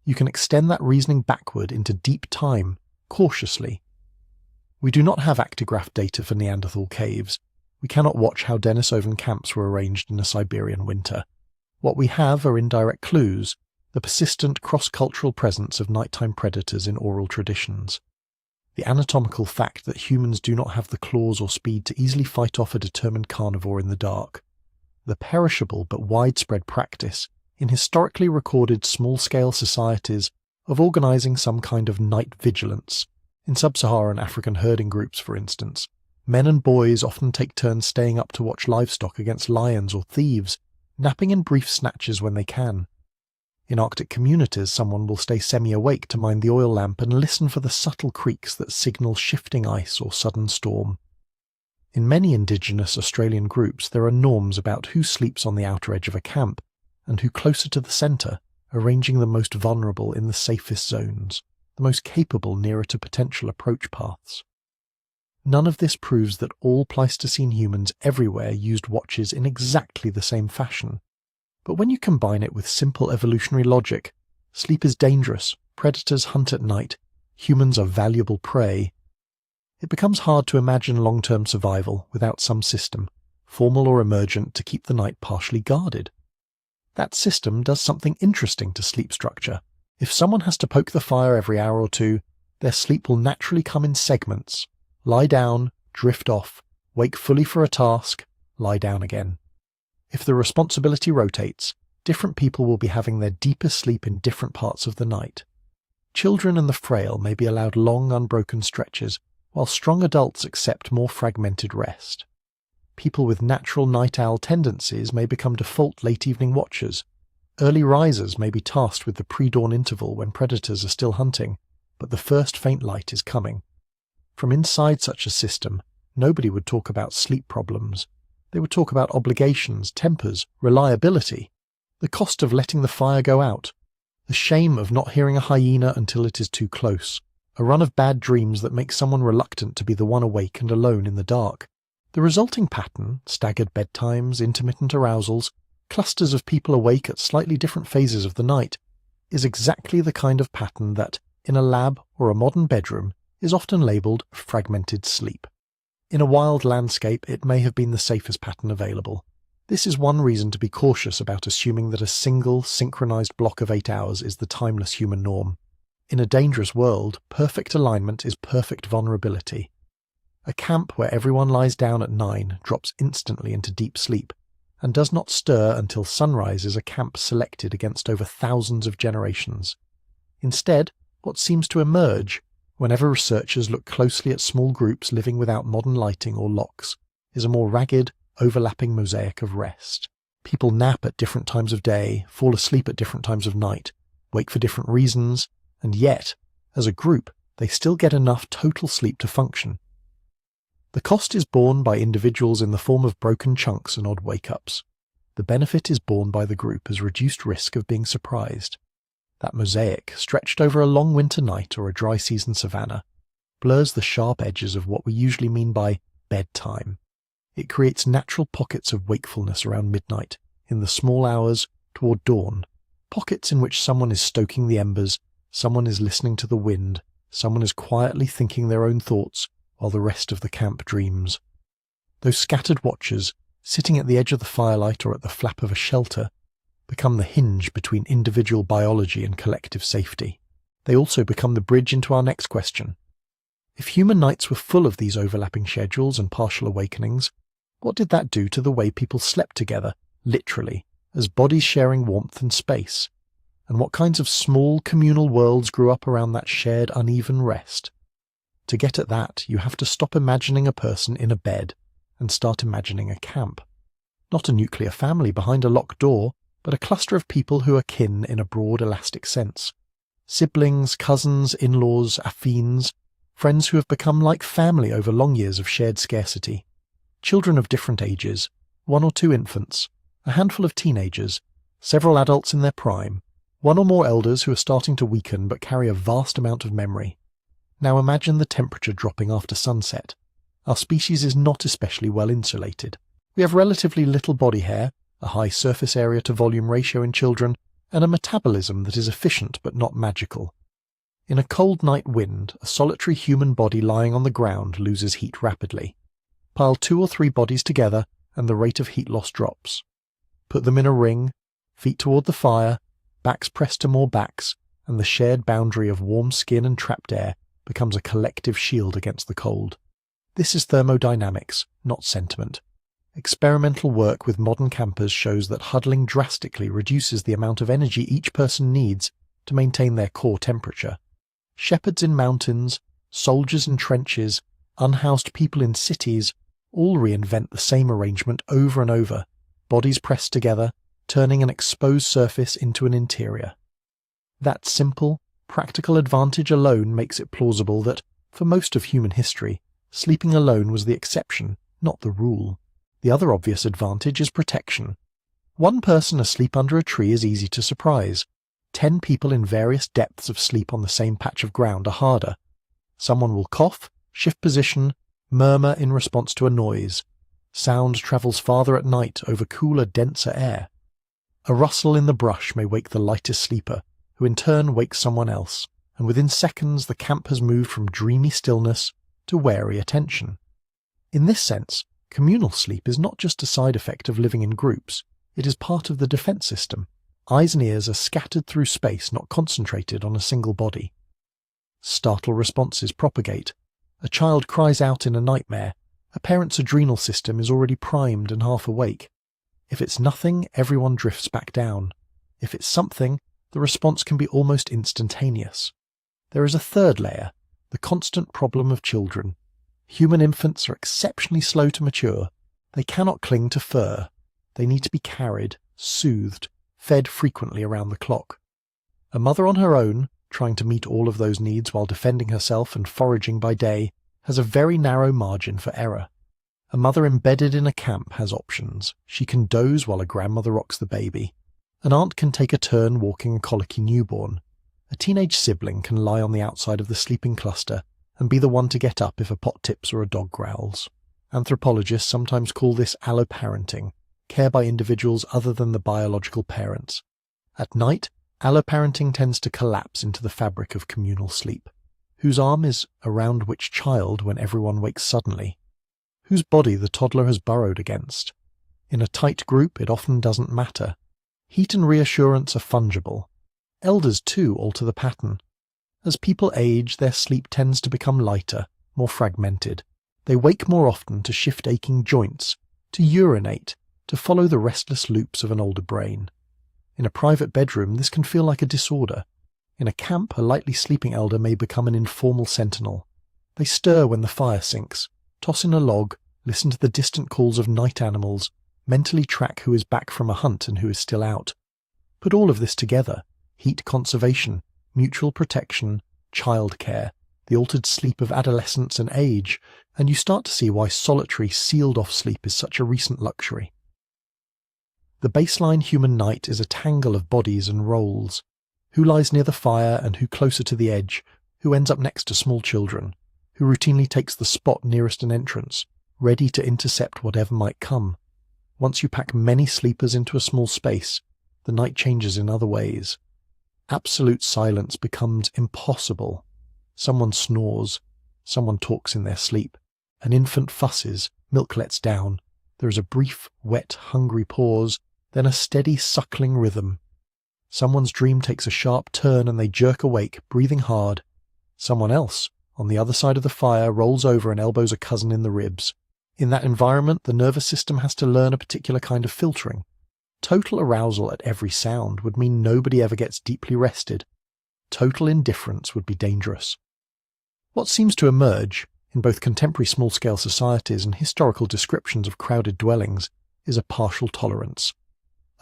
You can extend that reasoning backward into deep time, cautiously. We do not have actigraph data for Neanderthal caves. We cannot watch how Denisovan camps were arranged in a Siberian winter. What we have are indirect clues, the persistent cross-cultural presence of nighttime predators in oral traditions. The anatomical fact that humans do not have the claws or speed to easily fight off a determined carnivore in the dark. The perishable but widespread practice, in historically recorded small-scale societies, of organising some kind of night vigilance. In sub-Saharan African herding groups, for instance, men and boys often take turns staying up to watch livestock against lions or thieves, napping in brief snatches when they can. In Arctic communities, someone will stay semi-awake to mind the oil lamp and listen for the subtle creaks that signal shifting ice or sudden storm. In many indigenous Australian groups, there are norms about who sleeps on the outer edge of a camp and who closer to the centre, arranging the most vulnerable in the safest zones, the most capable nearer to potential approach paths. None of this proves that all Pleistocene humans everywhere used watches in exactly the same fashion. But when you combine it with simple evolutionary logic, sleep is dangerous, predators hunt at night, humans are valuable prey, it becomes hard to imagine long-term survival without some system, formal or emergent, to keep the night partially guarded. That system does something interesting to sleep structure. If someone has to poke the fire every hour or two, their sleep will naturally come in segments. Lie down, drift off, wake fully for a task, lie down again. If the responsibility rotates, different people will be having their deepest sleep in different parts of the night. Children and the frail may be allowed long, unbroken stretches, while strong adults accept more fragmented rest. People with natural night owl tendencies may become default late evening watchers. Early risers may be tasked with the pre-dawn interval when predators are still hunting, but the first faint light is coming. From inside such a system, nobody would talk about sleep problems. They would talk about obligations, tempers, reliability, the cost of letting the fire go out, the shame of not hearing a hyena until it is too close, a run of bad dreams that make someone reluctant to be the one awake and alone in the dark. The resulting pattern, staggered bedtimes, intermittent arousals, clusters of people awake at slightly different phases of the night, is exactly the kind of pattern that, in a lab or a modern bedroom, is often labelled fragmented sleep. In a wild landscape, it may have been the safest pattern available. This is one reason to be cautious about assuming that a single, synchronized block of 8 hours is the timeless human norm. In a dangerous world, perfect alignment is perfect vulnerability. A camp where everyone lies down at 9 drops instantly into deep sleep, and does not stir until sunrise is a camp selected against over thousands of generations. Instead, what seems to emerge, whenever researchers look closely at small groups living without modern lighting or locks, is a more ragged, overlapping mosaic of rest. People nap at different times of day, fall asleep at different times of night, wake for different reasons, and yet, as a group, they still get enough total sleep to function. The cost is borne by individuals in the form of broken chunks and odd wake-ups. The benefit is borne by the group as reduced risk of being surprised. That mosaic, stretched over a long winter night or a dry season savanna, blurs the sharp edges of what we usually mean by bedtime. It creates natural pockets of wakefulness around midnight, in the small hours toward dawn, pockets in which someone is stoking the embers, someone is listening to the wind, someone is quietly thinking their own thoughts while the rest of the camp dreams. Those scattered watchers, sitting at the edge of the firelight or at the flap of a shelter, become the hinge between individual biology and collective safety. They also become the bridge into our next question. If human nights were full of these overlapping schedules and partial awakenings, what did that do to the way people slept together, literally, as bodies sharing warmth and space? And what kinds of small communal worlds grew up around that shared uneven rest? To get at that, you have to stop imagining a person in a bed and start imagining a camp. Not a nuclear family behind a locked door, but a cluster of people who are kin in a broad elastic sense. Siblings, cousins, in-laws, affines, friends who have become like family over long years of shared scarcity. Children of different ages, 1 or 2 infants, a handful of teenagers, several adults in their prime, 1 or more elders who are starting to weaken but carry a vast amount of memory. Now imagine the temperature dropping after sunset. Our species is not especially well insulated. We have relatively little body hair, a high surface area to volume ratio in children, and a metabolism that is efficient but not magical. In a cold night wind, a solitary human body lying on the ground loses heat rapidly. Pile 2 or 3 bodies together and the rate of heat loss drops. Put them in a ring, feet toward the fire, backs pressed to more backs, and the shared boundary of warm skin and trapped air becomes a collective shield against the cold. This is thermodynamics, not sentiment. Experimental work with modern campers shows that huddling drastically reduces the amount of energy each person needs to maintain their core temperature. Shepherds in mountains, soldiers in trenches, unhoused people in cities all reinvent the same arrangement over and over, bodies pressed together, turning an exposed surface into an interior. That simple, practical advantage alone makes it plausible that, for most of human history, sleeping alone was the exception, not the rule. The other obvious advantage is protection. 1 person asleep under a tree is easy to surprise. 10 people in various depths of sleep on the same patch of ground are harder. Someone will cough, shift position, murmur in response to a noise. Sound travels farther at night over cooler, denser air. A rustle in the brush may wake the lightest sleeper, who in turn wakes someone else, and within seconds the camp has moved from dreamy stillness to wary attention. In this sense, communal sleep is not just a side effect of living in groups, it is part of the defense system. Eyes and ears are scattered through space, not concentrated on a single body. Startle responses propagate. A child cries out in a nightmare. A parent's adrenal system is already primed and half awake. If it's nothing, everyone drifts back down. If it's something, the response can be almost instantaneous. There is a third layer, the constant problem of children, Human infants are exceptionally slow to mature. They cannot cling to fur. They need to be carried, soothed, fed frequently around the clock. A mother on her own, trying to meet all of those needs while defending herself and foraging by day, has a very narrow margin for error. A mother embedded in a camp has options. She can doze while a grandmother rocks the baby. An aunt can take a turn walking a colicky newborn. A teenage sibling can lie on the outside of the sleeping cluster and be the one to get up if a pot tips or a dog growls. Anthropologists sometimes call this alloparenting, care by individuals other than the biological parents. At night, alloparenting tends to collapse into the fabric of communal sleep. Whose arm is around which child when everyone wakes suddenly? Whose body the toddler has burrowed against? In a tight group, it often doesn't matter. Heat and reassurance are fungible. Elders, too, alter the pattern. As people age, their sleep tends to become lighter, more fragmented. They wake more often to shift aching joints, to urinate, to follow the restless loops of an older brain. In a private bedroom, this can feel like a disorder. In a camp, a lightly sleeping elder may become an informal sentinel. They stir when the fire sinks, toss in a log, listen to the distant calls of night animals, mentally track who is back from a hunt and who is still out. Put all of this together, heat conservation, mutual protection, childcare, the altered sleep of adolescence and age, and you start to see why solitary, sealed-off sleep is such a recent luxury. The baseline human night is a tangle of bodies and roles. Who lies near the fire and who closer to the edge, who ends up next to small children, who routinely takes the spot nearest an entrance, ready to intercept whatever might come. Once you pack many sleepers into a small space, the night changes in other ways. Absolute silence becomes impossible. Someone snores. Someone talks in their sleep. An infant fusses. Milk lets down. There is a brief, wet, hungry pause, then a steady, suckling rhythm. Someone's dream takes a sharp turn and they jerk awake, breathing hard. Someone else, on the other side of the fire, rolls over and elbows a cousin in the ribs. In that environment, the nervous system has to learn a particular kind of filtering. Total arousal at every sound would mean nobody ever gets deeply rested. Total indifference would be dangerous. What seems to emerge, in both contemporary small-scale societies and historical descriptions of crowded dwellings, is a partial tolerance.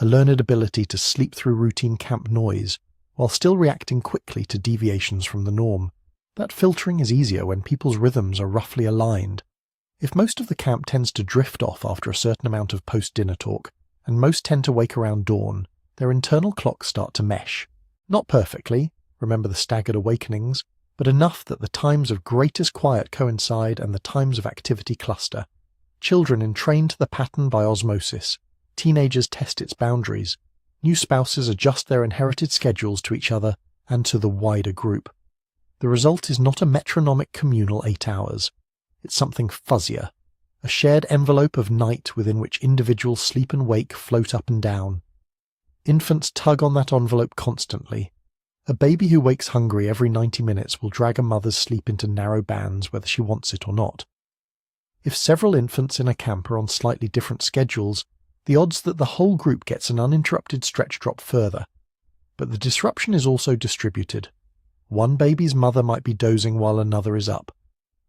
A learned ability to sleep through routine camp noise, while still reacting quickly to deviations from the norm. That filtering is easier when people's rhythms are roughly aligned. If most of the camp tends to drift off after a certain amount of post-dinner talk, and most tend to wake around dawn, their internal clocks start to mesh. Not perfectly, remember the staggered awakenings, but enough that the times of greatest quiet coincide and the times of activity cluster. Children entrain to the pattern by osmosis. Teenagers test its boundaries. New spouses adjust their inherited schedules to each other and to the wider group. The result is not a metronomic communal 8 hours. It's something fuzzier. A shared envelope of night within which individuals sleep and wake float up and down. Infants tug on that envelope constantly. A baby who wakes hungry every 90 minutes will drag a mother's sleep into narrow bands whether she wants it or not. If several infants in a camp are on slightly different schedules, the odds that the whole group gets an uninterrupted stretch drop further. But the disruption is also distributed. One baby's mother might be dozing while another is up.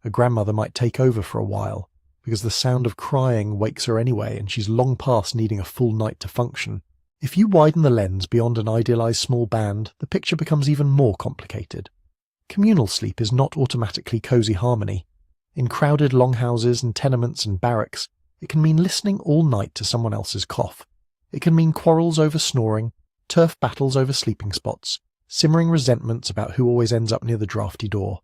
A grandmother might take over for a while, because the sound of crying wakes her anyway and she's long past needing a full night to function. If you widen the lens beyond an idealized small band, the picture becomes even more complicated. Communal sleep is not automatically cozy harmony. In crowded longhouses and tenements and barracks, it can mean listening all night to someone else's cough. It can mean quarrels over snoring, turf battles over sleeping spots, simmering resentments about who always ends up near the drafty door.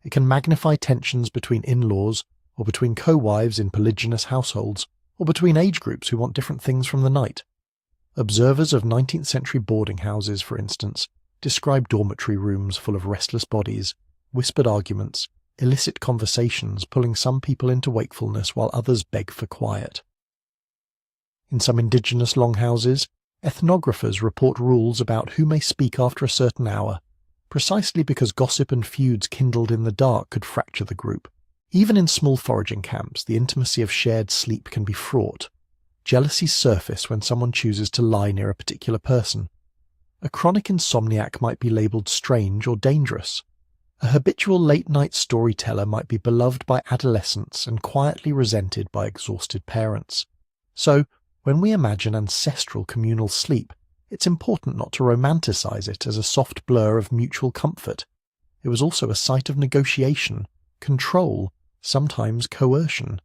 It can magnify tensions between in-laws, or between co-wives in polygynous households, or between age groups who want different things from the night. Observers of 19th century boarding houses, for instance, describe dormitory rooms full of restless bodies, whispered arguments, illicit conversations pulling some people into wakefulness while others beg for quiet. In some indigenous longhouses, ethnographers report rules about who may speak after a certain hour, precisely because gossip and feuds kindled in the dark could fracture the group. Even in small foraging camps, the intimacy of shared sleep can be fraught. Jealousies surface when someone chooses to lie near a particular person. A chronic insomniac might be labelled strange or dangerous. A habitual late-night storyteller might be beloved by adolescents and quietly resented by exhausted parents. So, when we imagine ancestral communal sleep, it's important not to romanticize it as a soft blur of mutual comfort. It was also a site of negotiation, control, sometimes coercion.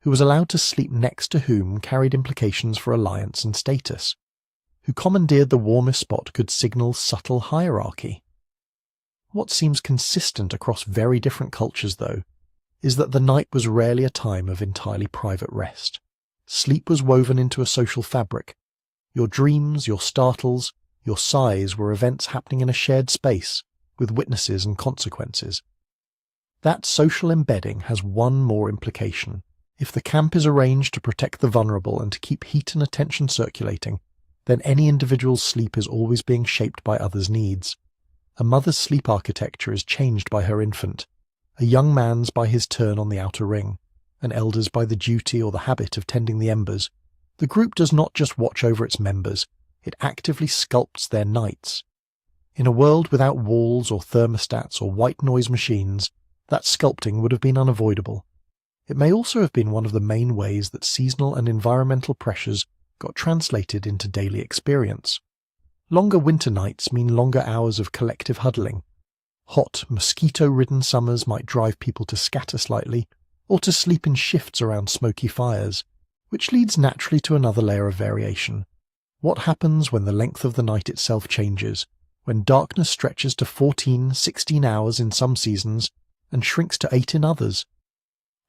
Who was allowed to sleep next to whom carried implications for alliance and status. Who commandeered the warmest spot could signal subtle hierarchy. What seems consistent across very different cultures, though, is that the night was rarely a time of entirely private rest. Sleep was woven into a social fabric. Your dreams, your startles, your sighs were events happening in a shared space, with witnesses and consequences. That social embedding has one more implication. If the camp is arranged to protect the vulnerable and to keep heat and attention circulating, then any individual's sleep is always being shaped by others' needs. A mother's sleep architecture is changed by her infant, a young man's by his turn on the outer ring, an elder's by the duty or the habit of tending the embers. The group does not just watch over its members, it actively sculpts their nights. In a world without walls or thermostats or white noise machines, that sculpting would have been unavoidable. It may also have been one of the main ways that seasonal and environmental pressures got translated into daily experience. Longer winter nights mean longer hours of collective huddling. Hot, mosquito-ridden summers might drive people to scatter slightly, or to sleep in shifts around smoky fires, which leads naturally to another layer of variation. What happens when the length of the night itself changes, when darkness stretches to 14, 16 hours in some seasons and shrinks to 8 in others?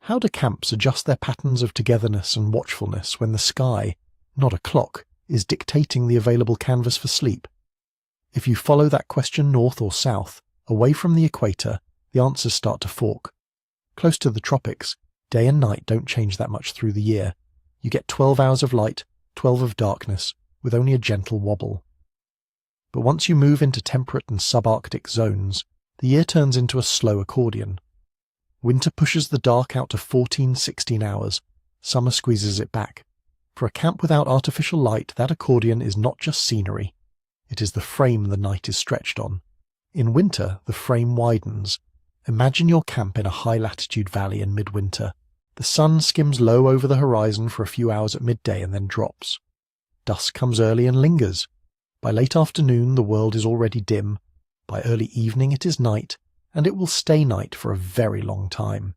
How do camps adjust their patterns of togetherness and watchfulness when the sky, not a clock, is dictating the available canvas for sleep? If you follow that question north or south, away from the equator, the answers start to fork. Close to the tropics, day and night don't change that much through the year. You get 12 hours of light, 12 of darkness, with only a gentle wobble. But once you move into temperate and subarctic zones, the year turns into a slow accordion. Winter pushes the dark out to 14, 16 hours. Summer squeezes it back. For a camp without artificial light, that accordion is not just scenery. It is the frame the night is stretched on. In winter, the frame widens. Imagine your camp in a high-latitude valley in midwinter. The sun skims low over the horizon for a few hours at midday and then drops. Dusk comes early and lingers. By late afternoon, the world is already dim. By early evening, it is night, and it will stay night for a very long time.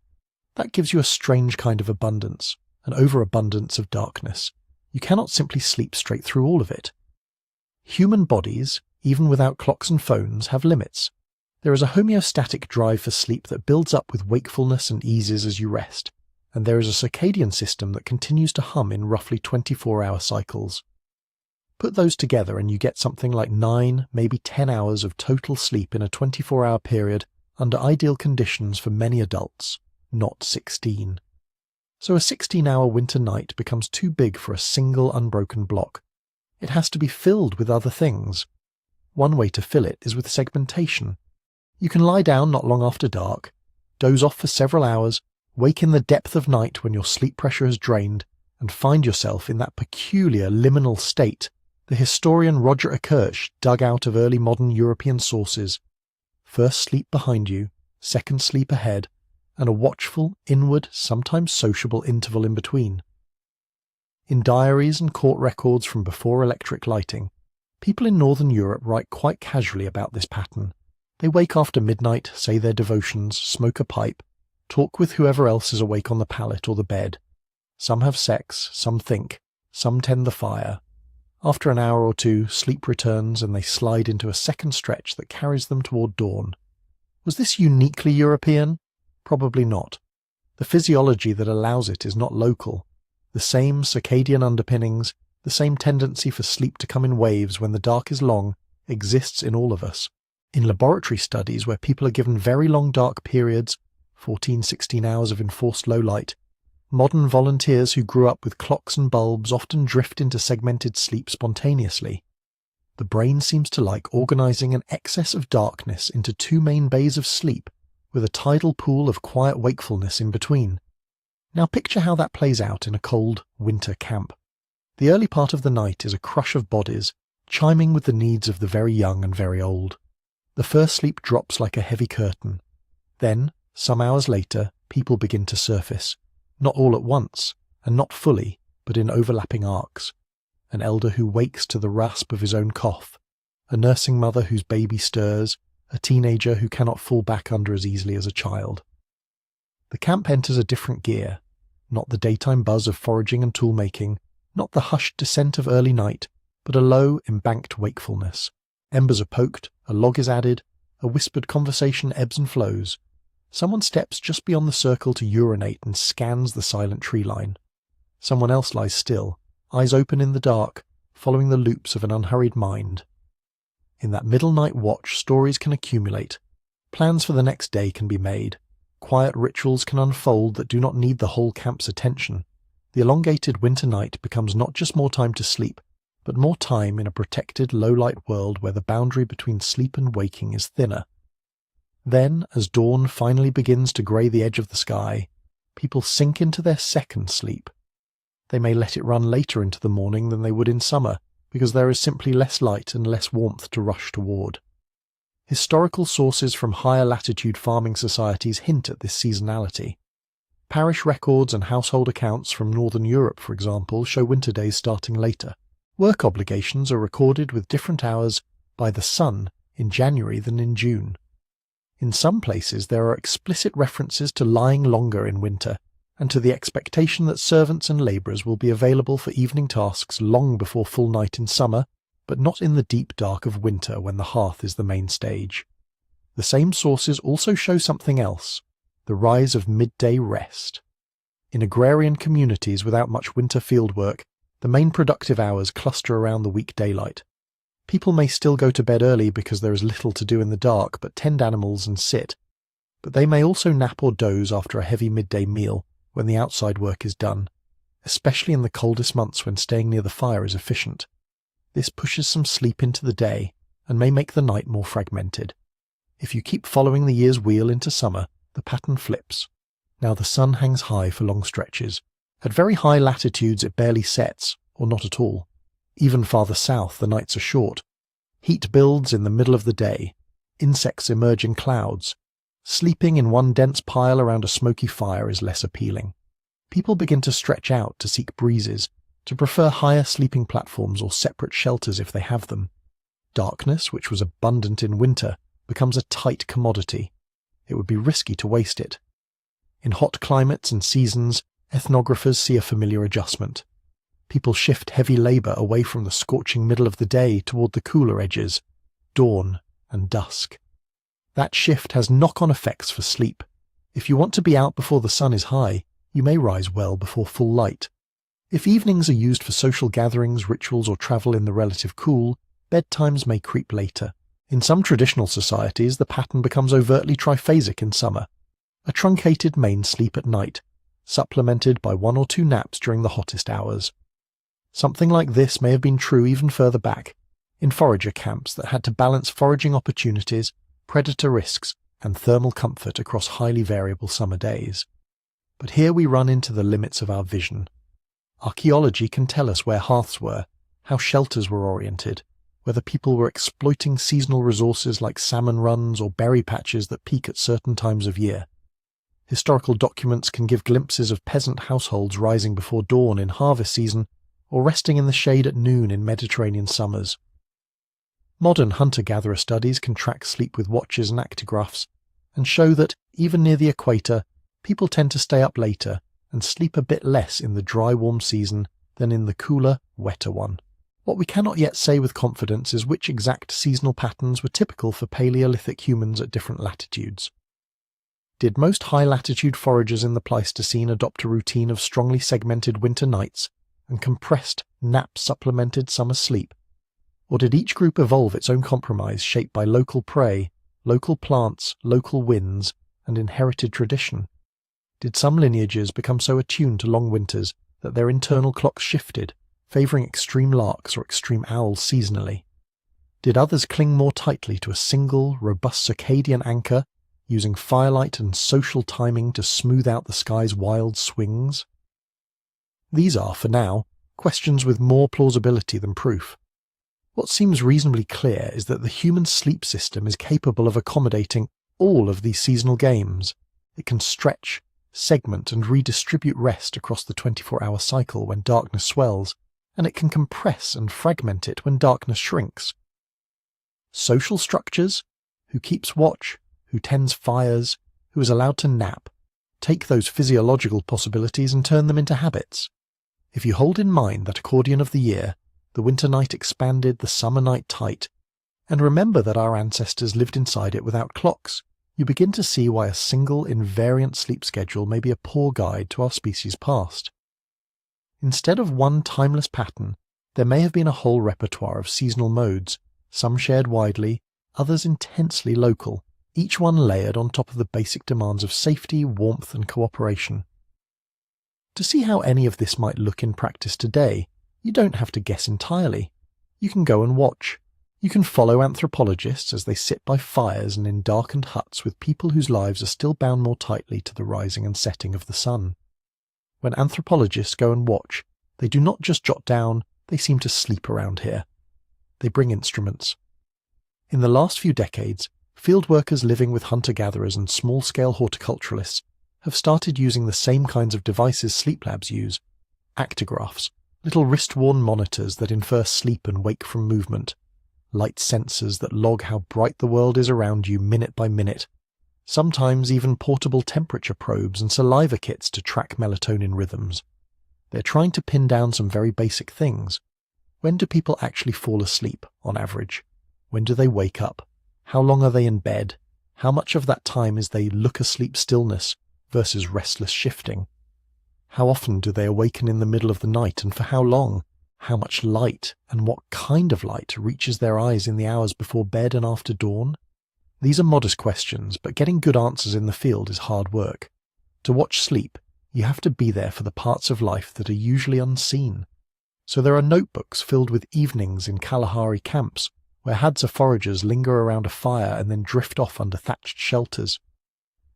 That gives you a strange kind of abundance, an overabundance of darkness. You cannot simply sleep straight through all of it. Human bodies, even without clocks and phones, have limits. There is a homeostatic drive for sleep that builds up with wakefulness and eases as you rest, and there is a circadian system that continues to hum in roughly 24-hour cycles. Put those together and you get something like 9, maybe 10 hours of total sleep in a 24-hour period under ideal conditions for many adults, not 16. So a 16-hour winter night becomes too big for a single unbroken block. It has to be filled with other things. One way to fill it is with segmentation. You can lie down not long after dark, doze off for several hours, wake in the depth of night when your sleep pressure has drained, and find yourself in that peculiar liminal state the historian Roger Akirch dug out of early modern European sources. First sleep behind you, second sleep ahead, and a watchful, inward, sometimes sociable interval in between. In diaries and court records from before electric lighting, people in Northern Europe write quite casually about this pattern. They wake after midnight, say their devotions, smoke a pipe, talk with whoever else is awake on the pallet or the bed. Some have sex, some think, some tend the fire. After an hour or two, sleep returns and they slide into a second stretch that carries them toward dawn. Was this uniquely European? Probably not. The physiology that allows it is not local. The same circadian underpinnings, the same tendency for sleep to come in waves when the dark is long, exists in all of us. In laboratory studies where people are given very long dark periods, 14, 16 hours of enforced low light, modern volunteers who grew up with clocks and bulbs often drift into segmented sleep spontaneously. The brain seems to like organizing an excess of darkness into 2 main bays of sleep, with a tidal pool of quiet wakefulness in between. Now picture how that plays out in a cold winter camp. The early part of the night is a crush of bodies, chiming with the needs of the very young and very old. The first sleep drops like a heavy curtain. Then, some hours later, people begin to surface, not all at once, and not fully, but in overlapping arcs. An elder who wakes to the rasp of his own cough, a nursing mother whose baby stirs, a teenager who cannot fall back under as easily as a child. The camp enters a different gear, not the daytime buzz of foraging and tool-making, not the hushed descent of early night, but a low, embanked wakefulness. Embers are poked, a log is added, a whispered conversation ebbs and flows. Someone steps just beyond the circle to urinate and scans the silent tree line. Someone else lies still, eyes open in the dark, following the loops of an unhurried mind. In that middle night watch, stories can accumulate. Plans for the next day can be made. Quiet rituals can unfold that do not need the whole camp's attention. The elongated winter night becomes not just more time to sleep, but more time in a protected, low-light world where the boundary between sleep and waking is thinner. Then, as dawn finally begins to grey the edge of the sky, people sink into their second sleep. They may let it run later into the morning than they would in summer, because there is simply less light and less warmth to rush toward. Historical sources from higher latitude farming societies hint at this seasonality. Parish records and household accounts from Northern Europe, for example, show winter days starting later. Work obligations are recorded with different hours by the sun in January than in June. In some places there are explicit references to lying longer in winter, and to the expectation that servants and labourers will be available for evening tasks long before full night in summer, but not in the deep dark of winter when the hearth is the main stage. The same sources also show something else, the rise of midday rest. In agrarian communities without much winter fieldwork, the main productive hours cluster around the week daylight. People may still go to bed early because there is little to do in the dark but tend animals and sit, but they may also nap or doze after a heavy midday meal when the outside work is done, especially in the coldest months when staying near the fire is efficient. This pushes some sleep into the day and may make the night more fragmented. If you keep following the year's wheel into summer, the pattern flips. Now the sun hangs high for long stretches. At very high latitudes it barely sets, or not at all. Even farther south the nights are short. Heat builds in the middle of the day. Insects emerge in clouds. Sleeping in one dense pile around a smoky fire is less appealing. People begin to stretch out to seek breezes, to prefer higher sleeping platforms or separate shelters if they have them. Darkness, which was abundant in winter, becomes a tight commodity. It would be risky to waste it. In hot climates and seasons, ethnographers see a familiar adjustment. People shift heavy labour away from the scorching middle of the day toward the cooler edges, dawn and dusk. That shift has knock-on effects for sleep. If you want to be out before the sun is high, you may rise well before full light. If evenings are used for social gatherings, rituals or travel in the relative cool, bedtimes may creep later. In some traditional societies, the pattern becomes overtly triphasic in summer. A truncated main sleep at night, supplemented by 1 or 2 naps during the hottest hours. Something like this may have been true even further back, in forager camps that had to balance foraging opportunities, predator risks, and thermal comfort across highly variable summer days. But here we run into the limits of our vision. Archaeology can tell us where hearths were, how shelters were oriented, whether people were exploiting seasonal resources like salmon runs or berry patches that peak at certain times of year. Historical documents can give glimpses of peasant households rising before dawn in harvest season or resting in the shade at noon in Mediterranean summers. Modern hunter-gatherer studies can track sleep with watches and actigraphs and show that, even near the equator, people tend to stay up later and sleep a bit less in the dry, warm season than in the cooler, wetter one. What we cannot yet say with confidence is which exact seasonal patterns were typical for Paleolithic humans at different latitudes. Did most high-latitude foragers in the Pleistocene adopt a routine of strongly segmented winter nights and compressed, nap-supplemented summer sleep? Or did each group evolve its own compromise shaped by local prey, local plants, local winds, and inherited tradition? Did some lineages become so attuned to long winters that their internal clocks shifted, favouring extreme larks or extreme owls seasonally? Did others cling more tightly to a single, robust circadian anchor, using firelight and social timing to smooth out the sky's wild swings? These are, for now, questions with more plausibility than proof. What seems reasonably clear is that the human sleep system is capable of accommodating all of these seasonal games. It can stretch, segment and redistribute rest across the 24-hour cycle when darkness swells, and it can compress and fragment it when darkness shrinks. Social structures, who keeps watch, who tends fires, who is allowed to nap, take those physiological possibilities and turn them into habits. If you hold in mind that accordion of the year, the winter night expanded, the summer night tight, and remember that our ancestors lived inside it without clocks, you begin to see why a single invariant sleep schedule may be a poor guide to our species' past. Instead of one timeless pattern, there may have been a whole repertoire of seasonal modes, some shared widely, others intensely local, each one layered on top of the basic demands of safety, warmth, and cooperation. To see how any of this might look in practice today, you don't have to guess entirely. You can go and watch. You can follow anthropologists as they sit by fires and in darkened huts with people whose lives are still bound more tightly to the rising and setting of the sun. When anthropologists go and watch, they do not just jot down, they seem to sleep around here. They bring instruments. In the last few decades, field workers living with hunter-gatherers and small-scale horticulturalists have started using the same kinds of devices sleep labs use: actigraphs, little wrist-worn monitors that infer sleep and wake from movement, light sensors that log how bright the world is around you minute by minute, sometimes even portable temperature probes and saliva kits to track melatonin rhythms. They're trying to pin down some very basic things. When do people actually fall asleep, on average? When do they wake up? How long are they in bed? How much of that time is they look-asleep stillness versus restless shifting? How often do they awaken in the middle of the night, and for how long? How much light, and what kind of light, reaches their eyes in the hours before bed and after dawn? These are modest questions, but getting good answers in the field is hard work. To watch sleep, you have to be there for the parts of life that are usually unseen. So there are notebooks filled with evenings in Kalahari camps, where Hadza foragers linger around a fire and then drift off under thatched shelters.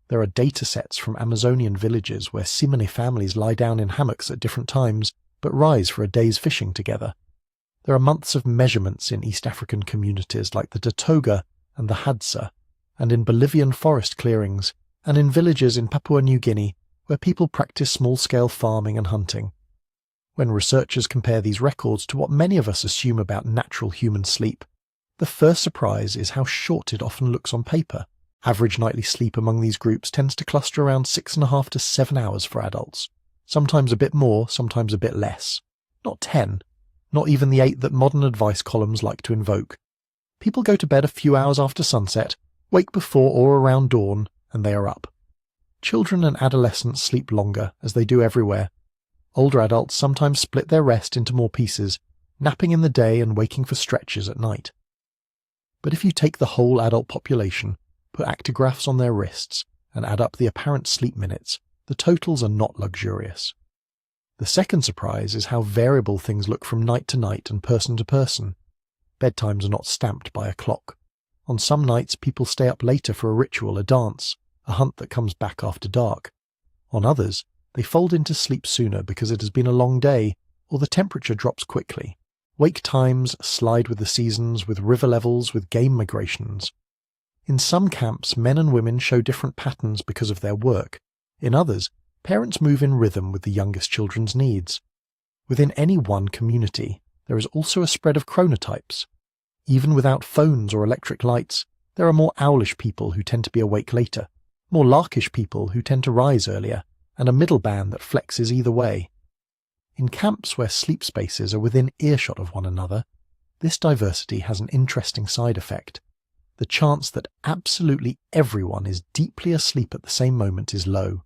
There are datasets from Amazonian villages where Simene families lie down in hammocks at different times, but rise for a day's fishing together. There are months of measurements in East African communities like the Datoga and the Hadza, and in Bolivian forest clearings, and in villages in Papua New Guinea where people practice small-scale farming and hunting. When researchers compare these records to what many of us assume about natural human sleep, the first surprise is how short it often looks on paper. Average nightly sleep among these groups tends to cluster around 6.5 to 7 hours for adults. Sometimes a bit more, sometimes a bit less. Not 10, not even the 8 that modern advice columns like to invoke. People go to bed a few hours after sunset, wake before or around dawn, and they are up. Children and adolescents sleep longer, as they do everywhere. Older adults sometimes split their rest into more pieces, napping in the day and waking for stretches at night. But if you take the whole adult population, put actigraphs on their wrists, and add up the apparent sleep minutes, the totals are not luxurious. The second surprise is how variable things look from night to night and person to person. Bedtimes are not stamped by a clock. On some nights, people stay up later for a ritual, a dance, a hunt that comes back after dark. On others, they fold into sleep sooner because it has been a long day, or the temperature drops quickly. Wake times slide with the seasons, with river levels, with game migrations. In some camps, men and women show different patterns because of their work. In others, parents move in rhythm with the youngest children's needs. Within any one community, there is also a spread of chronotypes. Even without phones or electric lights, there are more owlish people who tend to be awake later, more larkish people who tend to rise earlier, and a middle band that flexes either way. In camps where sleep spaces are within earshot of one another, this diversity has an interesting side effect. The chance that absolutely everyone is deeply asleep at the same moment is low.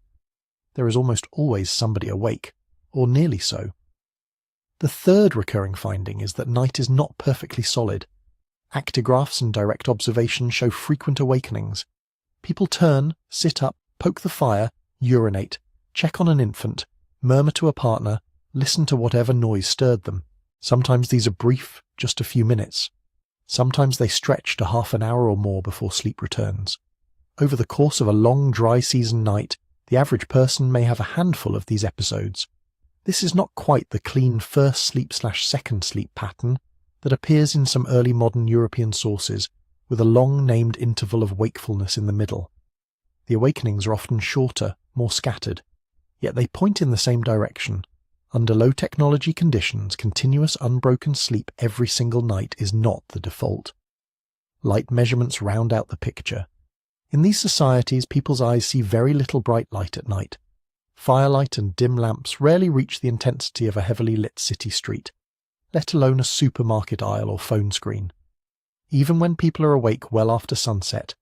There is almost always somebody awake, or nearly so. The third recurring finding is that night is not perfectly solid. Actigraphs and direct observation show frequent awakenings. People turn, sit up, poke the fire, urinate, check on an infant, murmur to a partner, listen to whatever noise stirred them. Sometimes these are brief, just a few minutes. Sometimes they stretch to half an hour or more before sleep returns. Over the course of a long dry season night, the average person may have a handful of these episodes. This is not quite the clean first sleep/second sleep pattern that appears in some early modern European sources, with a long named interval of wakefulness in the middle. The awakenings are often shorter, more scattered, yet they point in the same direction. Under low technology conditions, continuous unbroken sleep every single night is not the default. Light measurements round out the picture. In these societies, people's eyes see very little bright light at night. Firelight and dim lamps rarely reach the intensity of a heavily lit city street, let alone a supermarket aisle or phone screen. Even when people are awake well after sunset,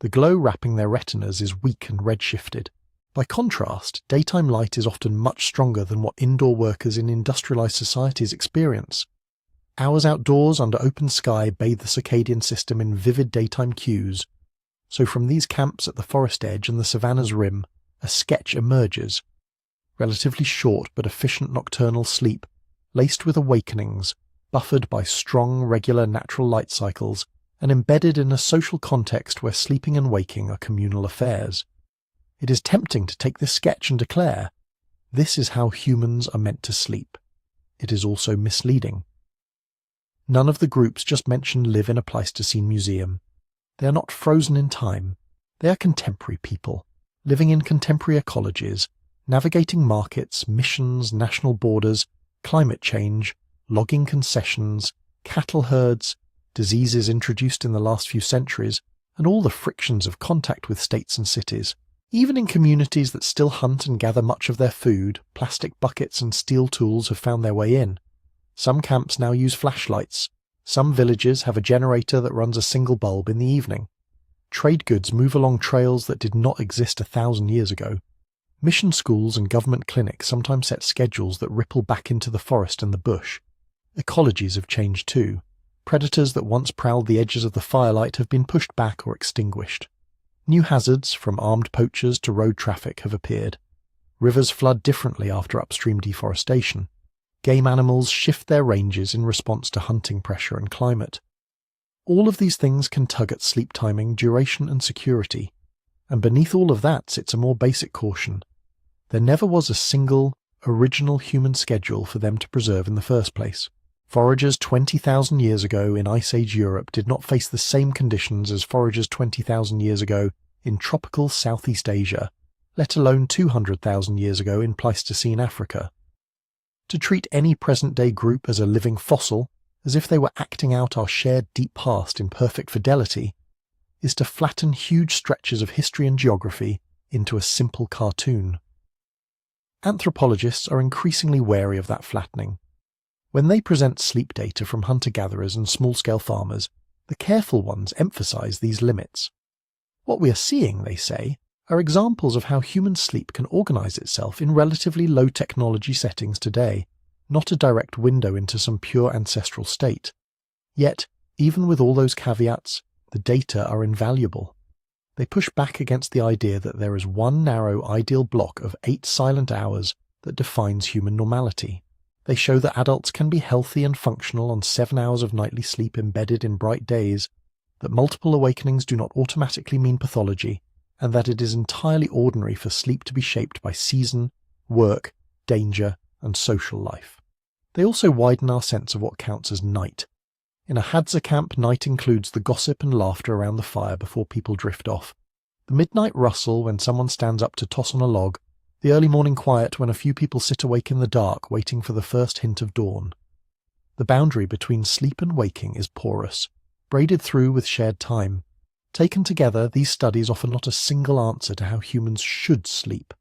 the glow wrapping their retinas is weak and redshifted. By contrast, daytime light is often much stronger than what indoor workers in industrialized societies experience. Hours outdoors under open sky bathe the circadian system in vivid daytime cues, so from these camps at the forest edge and the savannah's rim, a sketch emerges. Relatively short but efficient nocturnal sleep, laced with awakenings, buffered by strong, regular natural light cycles, and embedded in a social context where sleeping and waking are communal affairs. It is tempting to take this sketch and declare, this is how humans are meant to sleep. It is also misleading. None of the groups just mentioned live in a Pleistocene museum. They are not frozen in time. They are contemporary people, living in contemporary ecologies, navigating markets, missions, national borders, climate change, logging concessions, cattle herds, diseases introduced in the last few centuries, and all the frictions of contact with states and cities. Even in communities that still hunt and gather much of their food, plastic buckets and steel tools have found their way in. Some camps now use flashlights. Some villages have a generator that runs a single bulb in the evening. Trade goods move along trails that did not exist 1,000 years ago. Mission schools and government clinics sometimes set schedules that ripple back into the forest and the bush. Ecologies have changed too. Predators that once prowled the edges of the firelight have been pushed back or extinguished. New hazards, from armed poachers to road traffic, have appeared. Rivers flood differently after upstream deforestation. Game animals shift their ranges in response to hunting pressure and climate. All of these things can tug at sleep timing, duration and security. And beneath all of that sits a more basic caution. There never was a single, original human schedule for them to preserve in the first place. Foragers 20,000 years ago in Ice Age Europe did not face the same conditions as foragers 20,000 years ago in tropical Southeast Asia, let alone 200,000 years ago in Pleistocene Africa. To treat any present-day group as a living fossil, as if they were acting out our shared deep past in perfect fidelity, is to flatten huge stretches of history and geography into a simple cartoon. Anthropologists are increasingly wary of that flattening. When they present sleep data from hunter-gatherers and small-scale farmers, the careful ones emphasize these limits. What we are seeing, they say, are examples of how human sleep can organize itself in relatively low-technology settings today, not a direct window into some pure ancestral state. Yet, even with all those caveats, the data are invaluable. They push back against the idea that there is one narrow ideal block of 8 silent hours that defines human normality. They show that adults can be healthy and functional on 7 hours of nightly sleep embedded in bright days, that multiple awakenings do not automatically mean pathology, and that it is entirely ordinary for sleep to be shaped by season, work, danger, and social life. They also widen our sense of what counts as night. In a Hadza camp, night includes the gossip and laughter around the fire before people drift off, the midnight rustle when someone stands up to toss on a log, the early morning quiet when a few people sit awake in the dark waiting for the first hint of dawn. The boundary between sleep and waking is porous, braided through with shared time. Taken together, these studies offer not a single answer to how humans should sleep,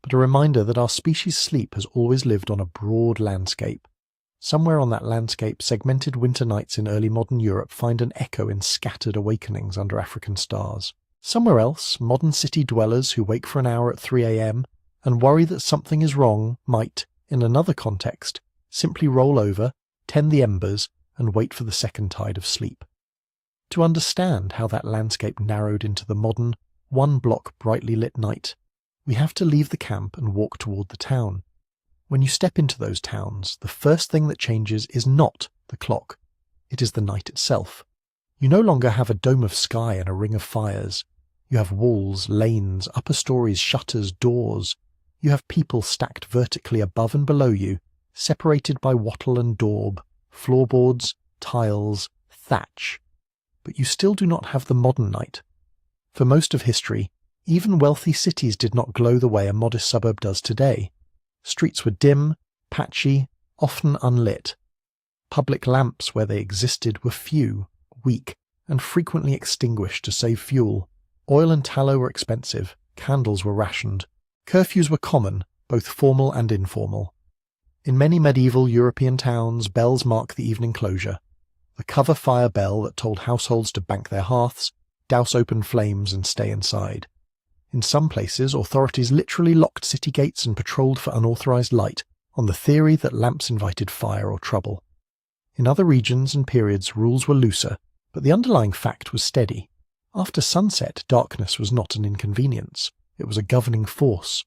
but a reminder that our species' sleep has always lived on a broad landscape. Somewhere on that landscape, segmented winter nights in early modern Europe find an echo in scattered awakenings under African stars. Somewhere else, modern city dwellers who wake for an hour at 3 a.m. and worry that something is wrong might, in another context, simply roll over, tend the embers, and wait for the second tide of sleep. To understand how that landscape narrowed into the modern, one-block brightly lit night, we have to leave the camp and walk toward the town. When you step into those towns, the first thing that changes is not the clock. It is the night itself. You no longer have a dome of sky and a ring of fires. You have walls, lanes, upper stories, shutters, doors. You have people stacked vertically above and below you, separated by wattle and daub, floorboards, tiles, thatch. but you still do not have the modern night. For most of history, even wealthy cities did not glow the way a modest suburb does today. Streets were dim, patchy, often unlit. Public lamps where they existed were few, weak, and frequently extinguished to save fuel. Oil and tallow were expensive, candles were rationed. Curfews were common, both formal and informal. In many medieval European towns, bells mark the evening closure. The cover fire bell that told households to bank their hearths, douse open flames and stay inside. In some places, authorities literally locked city gates and patrolled for unauthorized light, on the theory that lamps invited fire or trouble. In other regions and periods, rules were looser, but the underlying fact was steady. After sunset, darkness was not an inconvenience. It was a governing force.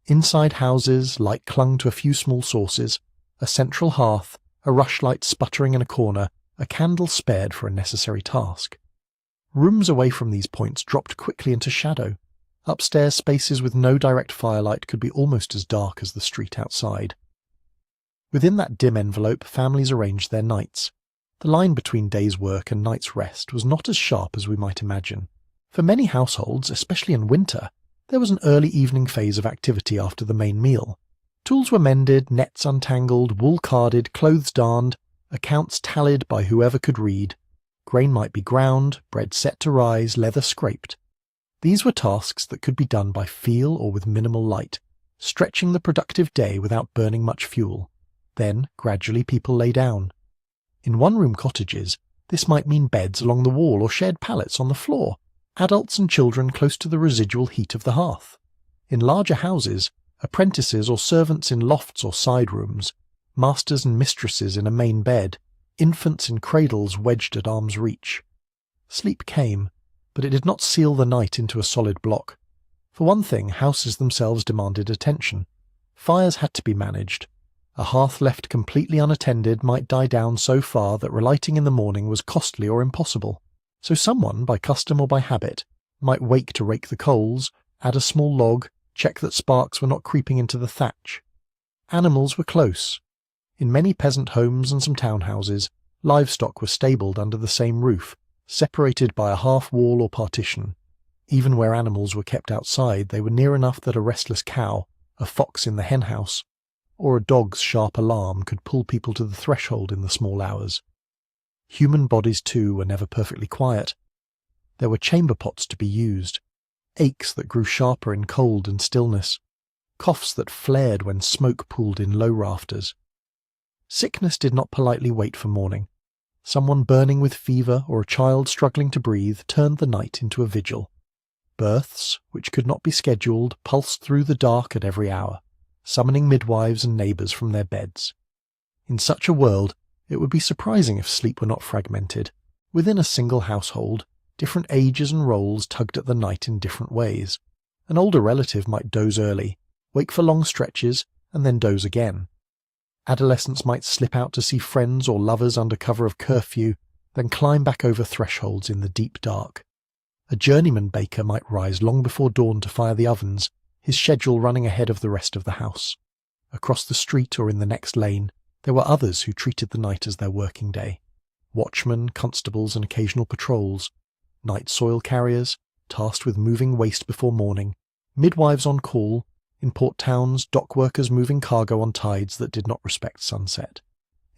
Inside houses, light clung to a few small sources, a central hearth, a rushlight sputtering in a corner, a candle spared for a necessary task. Rooms away from these points dropped quickly into shadow. Upstairs spaces with no direct firelight could be almost as dark as the street outside. Within that dim envelope, families arranged their nights. The line between day's work and night's rest was not as sharp as we might imagine. For many households, especially in winter, there was an early evening phase of activity after the main meal. Tools were mended, nets untangled, wool carded, clothes darned, accounts tallied by whoever could read. Grain might be ground, bread set to rise, leather scraped. These were tasks that could be done by feel or with minimal light, stretching the productive day without burning much fuel. Then, gradually, people lay down. In one-room cottages, this might mean beds along the wall or shared pallets on the floor, adults and children close to the residual heat of the hearth. In larger houses, apprentices or servants in lofts or side rooms, masters and mistresses in a main bed, infants in cradles wedged at arm's reach. Sleep came, but it did not seal the night into a solid block. For one thing, houses themselves demanded attention. Fires had to be managed. A hearth left completely unattended might die down so far that relighting in the morning was costly or impossible. So someone, by custom or by habit, might wake to rake the coals, add a small log, check that sparks were not creeping into the thatch. Animals were close. In many peasant homes and some townhouses, livestock were stabled under the same roof, separated by a half wall or partition. Even where animals were kept outside, they were near enough that a restless cow, a fox in the henhouse, or a dog's sharp alarm could pull people to the threshold in the small hours. Human bodies, too, were never perfectly quiet. There were chamber pots to be used, aches that grew sharper in cold and stillness, coughs that flared when smoke pooled in low rafters. Sickness did not politely wait for morning. Someone burning with fever or a child struggling to breathe turned the night into a vigil. Births, which could not be scheduled, pulsed through the dark at every hour, summoning midwives and neighbours from their beds. In such a world, it would be surprising if sleep were not fragmented. Within a single household, different ages and roles tugged at the night in different ways. An older relative might doze early, wake for long stretches, and then doze again. Adolescents might slip out to see friends or lovers under cover of curfew, then climb back over thresholds in the deep dark. A journeyman baker might rise long before dawn to fire the ovens, his schedule running ahead of the rest of the house. Across the street or in the next lane, there were others who treated the night as their working day. Watchmen, constables, and occasional patrols, night soil carriers, tasked with moving waste before morning, midwives on call, in port towns, dock workers moving cargo on tides that did not respect sunset.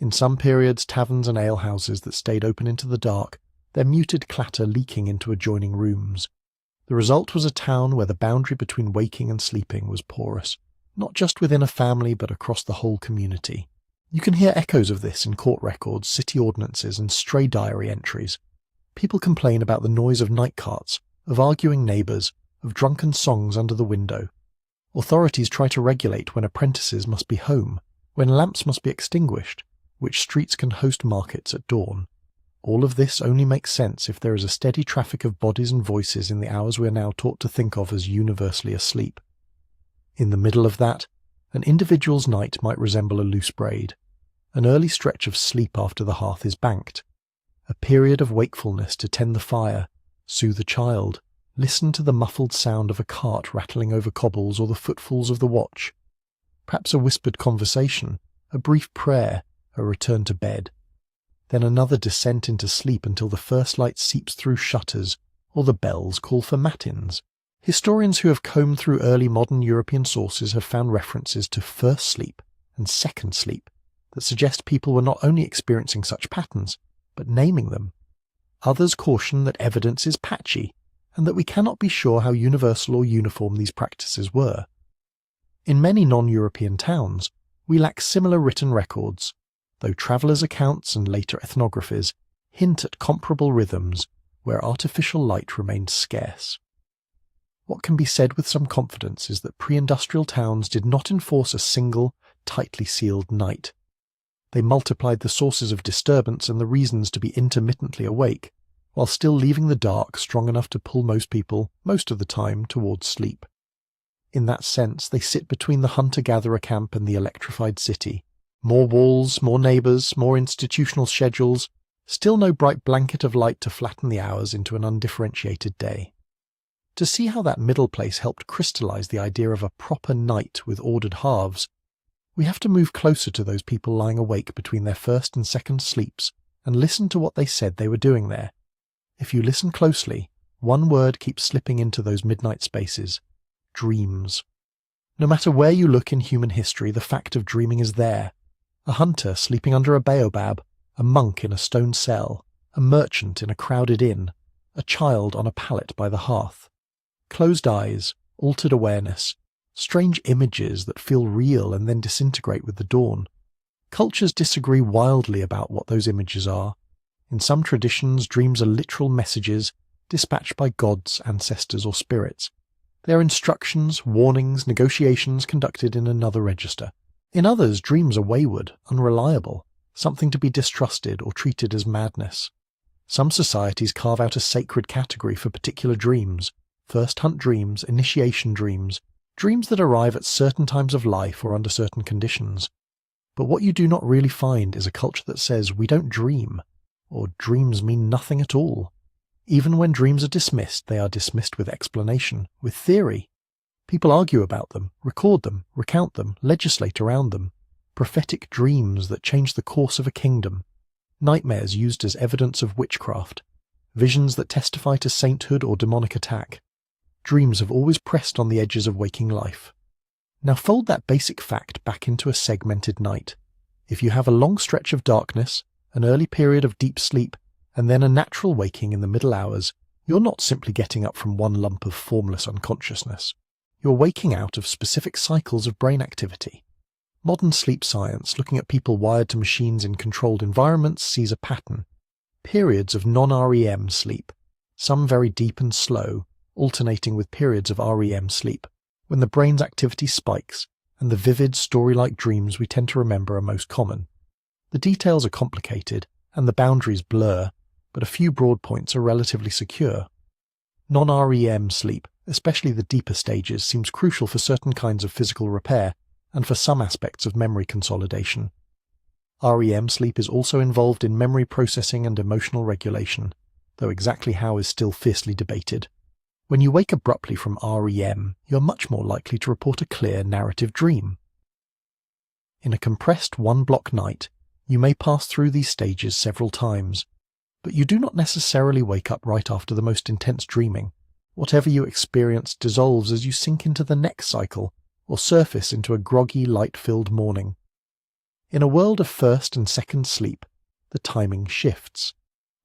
In some periods, taverns and alehouses that stayed open into the dark, their muted clatter leaking into adjoining rooms. The result was a town where the boundary between waking and sleeping was porous, not just within a family but across the whole community. You can hear echoes of this in court records, city ordinances, and stray diary entries. People complain about the noise of night carts, of arguing neighbours, of drunken songs under the window. Authorities try to regulate when apprentices must be home, when lamps must be extinguished, which streets can host markets at dawn. All of this only makes sense if there is a steady traffic of bodies and voices in the hours we are now taught to think of as universally asleep. In the middle of that, an individual's night might resemble a loose braid. An early stretch of sleep after the hearth is banked. A period of wakefulness to tend the fire, soothe a child, listen to the muffled sound of a cart rattling over cobbles or the footfalls of the watch. Perhaps a whispered conversation, a brief prayer, a return to bed. then another descent into sleep until the first light seeps through shutters or the bells call for matins. Historians who have combed through early modern European sources have found references to first sleep and second sleep that suggest people were not only experiencing such patterns, but naming them. Others caution that evidence is patchy, and that we cannot be sure how universal or uniform these practices were. In many non-European towns, we lack similar written records, though travellers' accounts and later ethnographies hint at comparable rhythms where artificial light remained scarce. What can be said with some confidence is that pre-industrial towns did not enforce a single, tightly sealed night. They multiplied the sources of disturbance and the reasons to be intermittently awake, while still leaving the dark strong enough to pull most people, most of the time, towards sleep. In that sense, they sit between the hunter-gatherer camp and the electrified city. More walls, more neighbours, more institutional schedules, still no bright blanket of light to flatten the hours into an undifferentiated day. To see how that middle place helped crystallise the idea of a proper night with ordered halves, we have to move closer to those people lying awake between their first and second sleeps and listen to what they said they were doing there. If you listen closely, one word keeps slipping into those midnight spaces: dreams. No matter where you look in human history, the fact of dreaming is there. A hunter sleeping under a baobab, a monk in a stone cell, a merchant in a crowded inn, a child on a pallet by the hearth. Closed eyes, altered awareness, strange images that feel real and then disintegrate with the dawn. Cultures disagree wildly about what those images are. In some traditions, dreams are literal messages dispatched by gods, ancestors, or spirits. They are instructions, warnings, negotiations conducted in another register. In others, dreams are wayward, unreliable, something to be distrusted or treated as madness. Some societies carve out a sacred category for particular dreams: first hunt dreams, initiation dreams, dreams that arrive at certain times of life or under certain conditions. But what you do not really find is a culture that says we don't dream, or dreams mean nothing at all. Even when dreams are dismissed, they are dismissed with explanation, with theory. People argue about them, record them, recount them, legislate around them. Prophetic dreams that change the course of a kingdom. Nightmares used as evidence of witchcraft. Visions that testify to sainthood or demonic attack. Dreams have always pressed on the edges of waking life. Now fold that basic fact back into a segmented night. If you have a long stretch of darkness, an early period of deep sleep, and then a natural waking in the middle hours, you're not simply getting up from one lump of formless unconsciousness. You're waking out of specific cycles of brain activity. Modern sleep science, looking at people wired to machines in controlled environments, sees a pattern. Periods of non-REM sleep, some very deep and slow, alternating with periods of REM sleep, when the brain's activity spikes, and the vivid, story-like dreams we tend to remember are most common. The details are complicated, and the boundaries blur, but a few broad points are relatively secure. Non-REM sleep, especially the deeper stages, seems crucial for certain kinds of physical repair, and for some aspects of memory consolidation. REM sleep is also involved in memory processing and emotional regulation, though exactly how is still fiercely debated. When you wake abruptly from REM, you're much more likely to report a clear narrative dream. In a compressed one-block night, you may pass through these stages several times, but you do not necessarily wake up right after the most intense dreaming. Whatever you experience dissolves as you sink into the next cycle, or surface into a groggy, light-filled morning. In a world of first and second sleep, the timing shifts.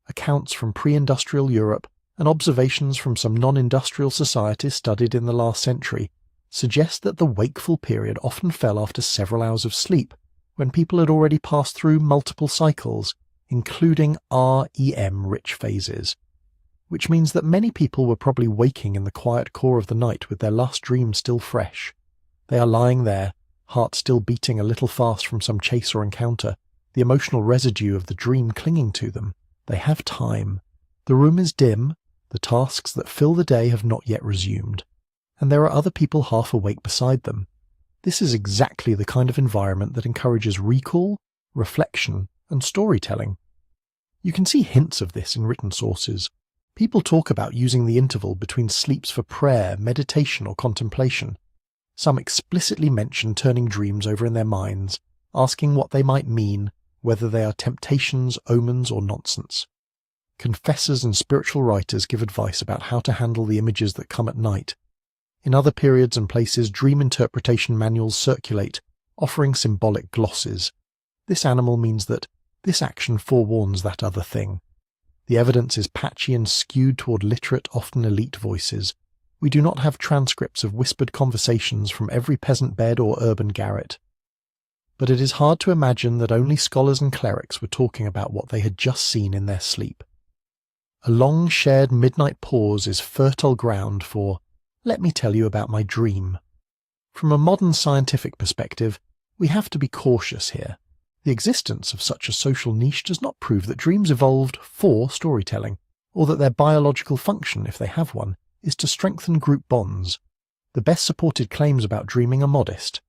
Accounts from pre-industrial Europe and observations from some non-industrial societies studied in the last century suggest that the wakeful period often fell after several hours of sleep, when people had already passed through multiple cycles, including REM-rich phases, which means that many people were probably waking in the quiet core of the night with their last dream still fresh. They are lying there, heart still beating a little fast from some chase or encounter, the emotional residue of the dream clinging to them. They have time. The room is dim, the tasks that fill the day have not yet resumed, and there are other people half awake beside them. This is exactly the kind of environment that encourages recall, reflection, and storytelling. You can see hints of this in written sources. People talk about using the interval between sleeps for prayer, meditation, or contemplation. Some explicitly mention turning dreams over in their minds, asking what they might mean, whether they are temptations, omens, or nonsense. Confessors and spiritual writers give advice about how to handle the images that come at night. In other periods and places, dream interpretation manuals circulate, offering symbolic glosses. This animal means that this action forewarns that other thing. The evidence is patchy and skewed toward literate, often elite voices. We do not have transcripts of whispered conversations from every peasant bed or urban garret. But it is hard to imagine that only scholars and clerics were talking about what they had just seen in their sleep. A long shared midnight pause is fertile ground for, "Let me tell you about my dream." From a modern scientific perspective, we have to be cautious here. The existence of such a social niche does not prove that dreams evolved for storytelling, or that their biological function, if they have one, is to strengthen group bonds. The best supported claims about dreaming are modest.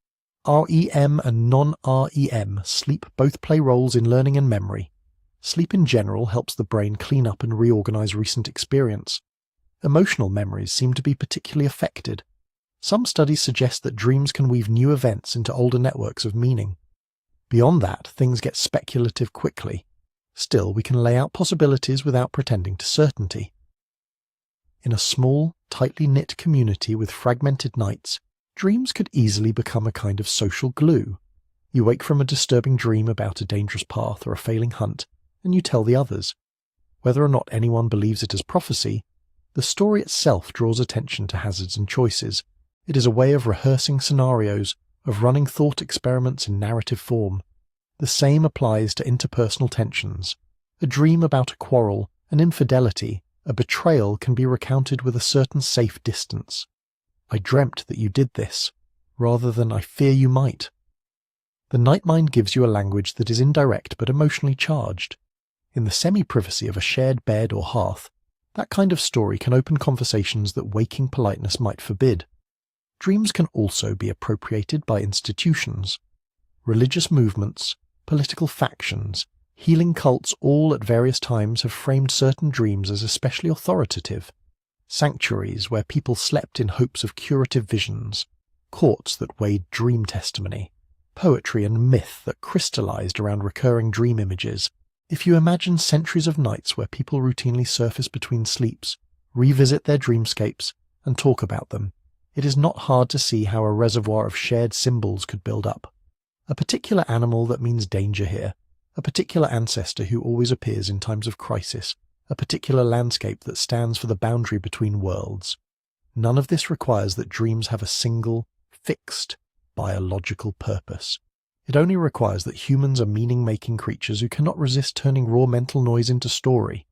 REM and non-REM sleep both play roles in learning and memory. Sleep in general helps the brain clean up and reorganize recent experience. Emotional memories seem to be particularly affected. Some studies suggest that dreams can weave new events into older networks of meaning. Beyond that, things get speculative quickly. Still, we can lay out possibilities without pretending to certainty. In a small, tightly knit community with fragmented nights, dreams could easily become a kind of social glue. You wake from a disturbing dream about a dangerous path or a failing hunt, and you tell the others. Whether or not anyone believes it as prophecy, the story itself draws attention to hazards and choices. It is a way of rehearsing scenarios, of running thought experiments in narrative form. The same applies to interpersonal tensions. A dream about a quarrel, an infidelity, a betrayal can be recounted with a certain safe distance. "I dreamt that you did this," rather than "I fear you might." The night mind gives you a language that is indirect but emotionally charged. In the semi-privacy of a shared bed or hearth, that kind of story can open conversations that waking politeness might forbid. Dreams can also be appropriated by institutions. Religious movements, political factions, healing cults all at various times have framed certain dreams as especially authoritative. Sanctuaries where people slept in hopes of curative visions, courts that weighed dream testimony, poetry and myth that crystallized around recurring dream images. If you imagine centuries of nights where people routinely surface between sleeps, revisit their dreamscapes, and talk about them, it is not hard to see how a reservoir of shared symbols could build up. A particular animal that means danger here, a particular ancestor who always appears in times of crisis, a particular landscape that stands for the boundary between worlds. None of this requires that dreams have a single, fixed, biological purpose. It only requires that humans are meaning-making creatures who cannot resist turning raw mental noise into story.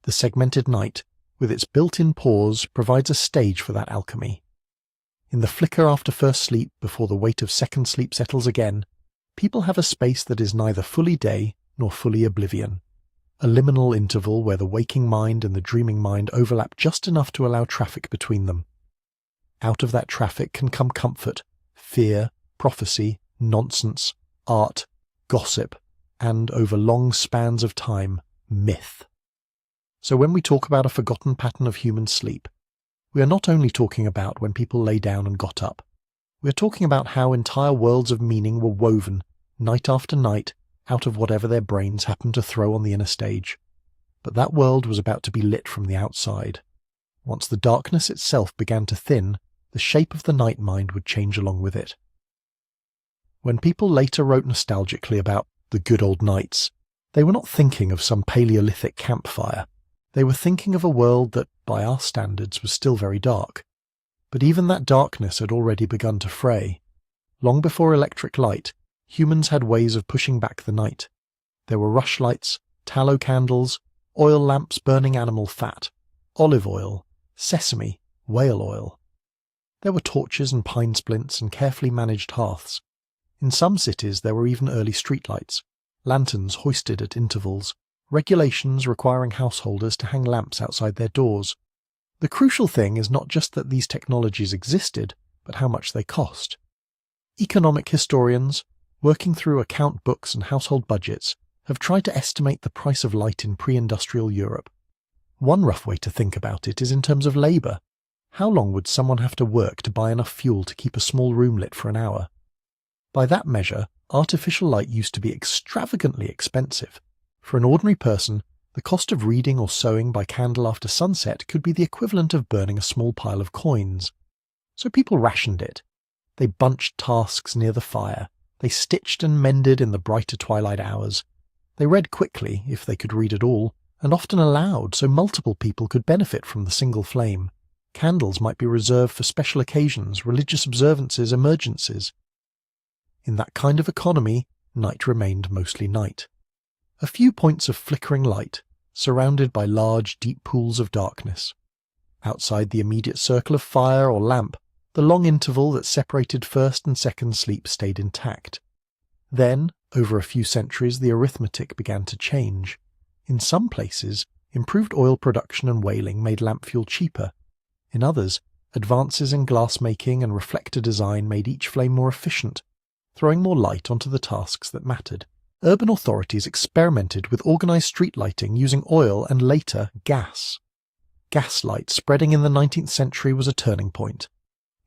The segmented night, with its built-in pause, provides a stage for that alchemy. In the flicker after first sleep, before the weight of second sleep settles again, people have a space that is neither fully day nor fully oblivion. A liminal interval where the waking mind and the dreaming mind overlap just enough to allow traffic between them. Out of that traffic can come comfort, fear, prophecy, nonsense, art, gossip, and, over long spans of time, myth. So when we talk about a forgotten pattern of human sleep, we are not only talking about when people lay down and got up. We are talking about how entire worlds of meaning were woven, night after night, out of whatever their brains happened to throw on the inner stage. But that world was about to be lit from the outside. Once the darkness itself began to thin, the shape of the night mind would change along with it. When people later wrote nostalgically about the good old nights, they were not thinking of some Paleolithic campfire. They were thinking of a world that, by our standards, was still very dark. But even that darkness had already begun to fray. Long before electric light, humans had ways of pushing back the night. There were rushlights, tallow candles, oil lamps burning animal fat, olive oil, sesame, whale oil. There were torches and pine splints and carefully managed hearths. In some cities there were even early streetlights, lanterns hoisted at intervals, regulations requiring householders to hang lamps outside their doors. The crucial thing is not just that these technologies existed, but how much they cost. Economic historians, working through account books and household budgets, have tried to estimate the price of light in pre-industrial Europe. One rough way to think about it is in terms of labour. How long would someone have to work to buy enough fuel to keep a small room lit for an hour? By that measure, artificial light used to be extravagantly expensive. For an ordinary person, the cost of reading or sewing by candle after sunset could be the equivalent of burning a small pile of coins. So people rationed it. They bunched tasks near the fire. They stitched and mended in the brighter twilight hours. They read quickly, if they could read at all, and often aloud so multiple people could benefit from the single flame. Candles might be reserved for special occasions, religious observances, emergencies. In that kind of economy, night remained mostly night. A few points of flickering light, surrounded by large, deep pools of darkness. Outside the immediate circle of fire or lamp, the long interval that separated first and second sleep stayed intact. Then, over a few centuries, the arithmetic began to change. In some places, improved oil production and whaling made lamp fuel cheaper. In others, advances in glass-making and reflector design made each flame more efficient, throwing more light onto the tasks that mattered. Urban authorities experimented with organized street lighting using oil and later gas. Gaslight spreading in the 19th century was a turning point.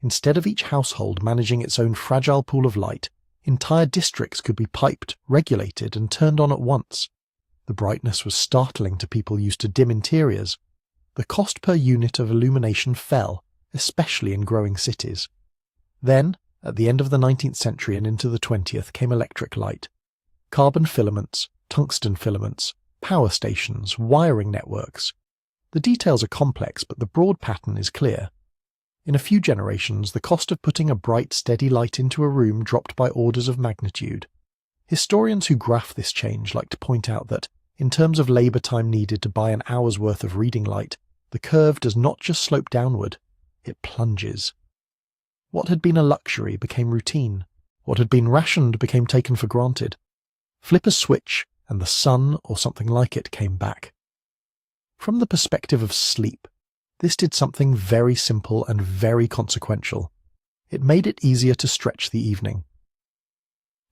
Instead of each household managing its own fragile pool of light, entire districts could be piped, regulated, and turned on at once. The brightness was startling to people used to dim interiors. The cost per unit of illumination fell, especially in growing cities. Then, at the end of the 19th century and into the 20th, came electric light. Carbon filaments, tungsten filaments, power stations, wiring networks. The details are complex, but the broad pattern is clear. In a few generations, the cost of putting a bright, steady light into a room dropped by orders of magnitude. Historians who graph this change like to point out that, in terms of labour time needed to buy an hour's worth of reading light, the curve does not just slope downward, it plunges. What had been a luxury became routine. What had been rationed became taken for granted. Flip a switch, and the sun, or something like it, came back. From the perspective of sleep, this did something very simple and very consequential. It made it easier to stretch the evening.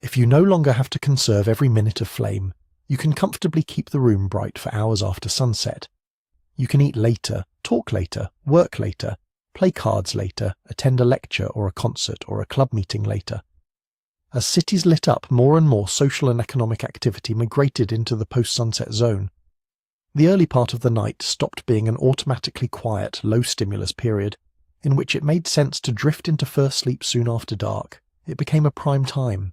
If you no longer have to conserve every minute of flame, you can comfortably keep the room bright for hours after sunset. You can eat later, talk later, work later, play cards later, attend a lecture or a concert or a club meeting later. As cities lit up, more and more social and economic activity migrated into the post-sunset zone. The early part of the night stopped being an automatically quiet, low-stimulus period, in which it made sense to drift into first sleep soon after dark. It became a prime time.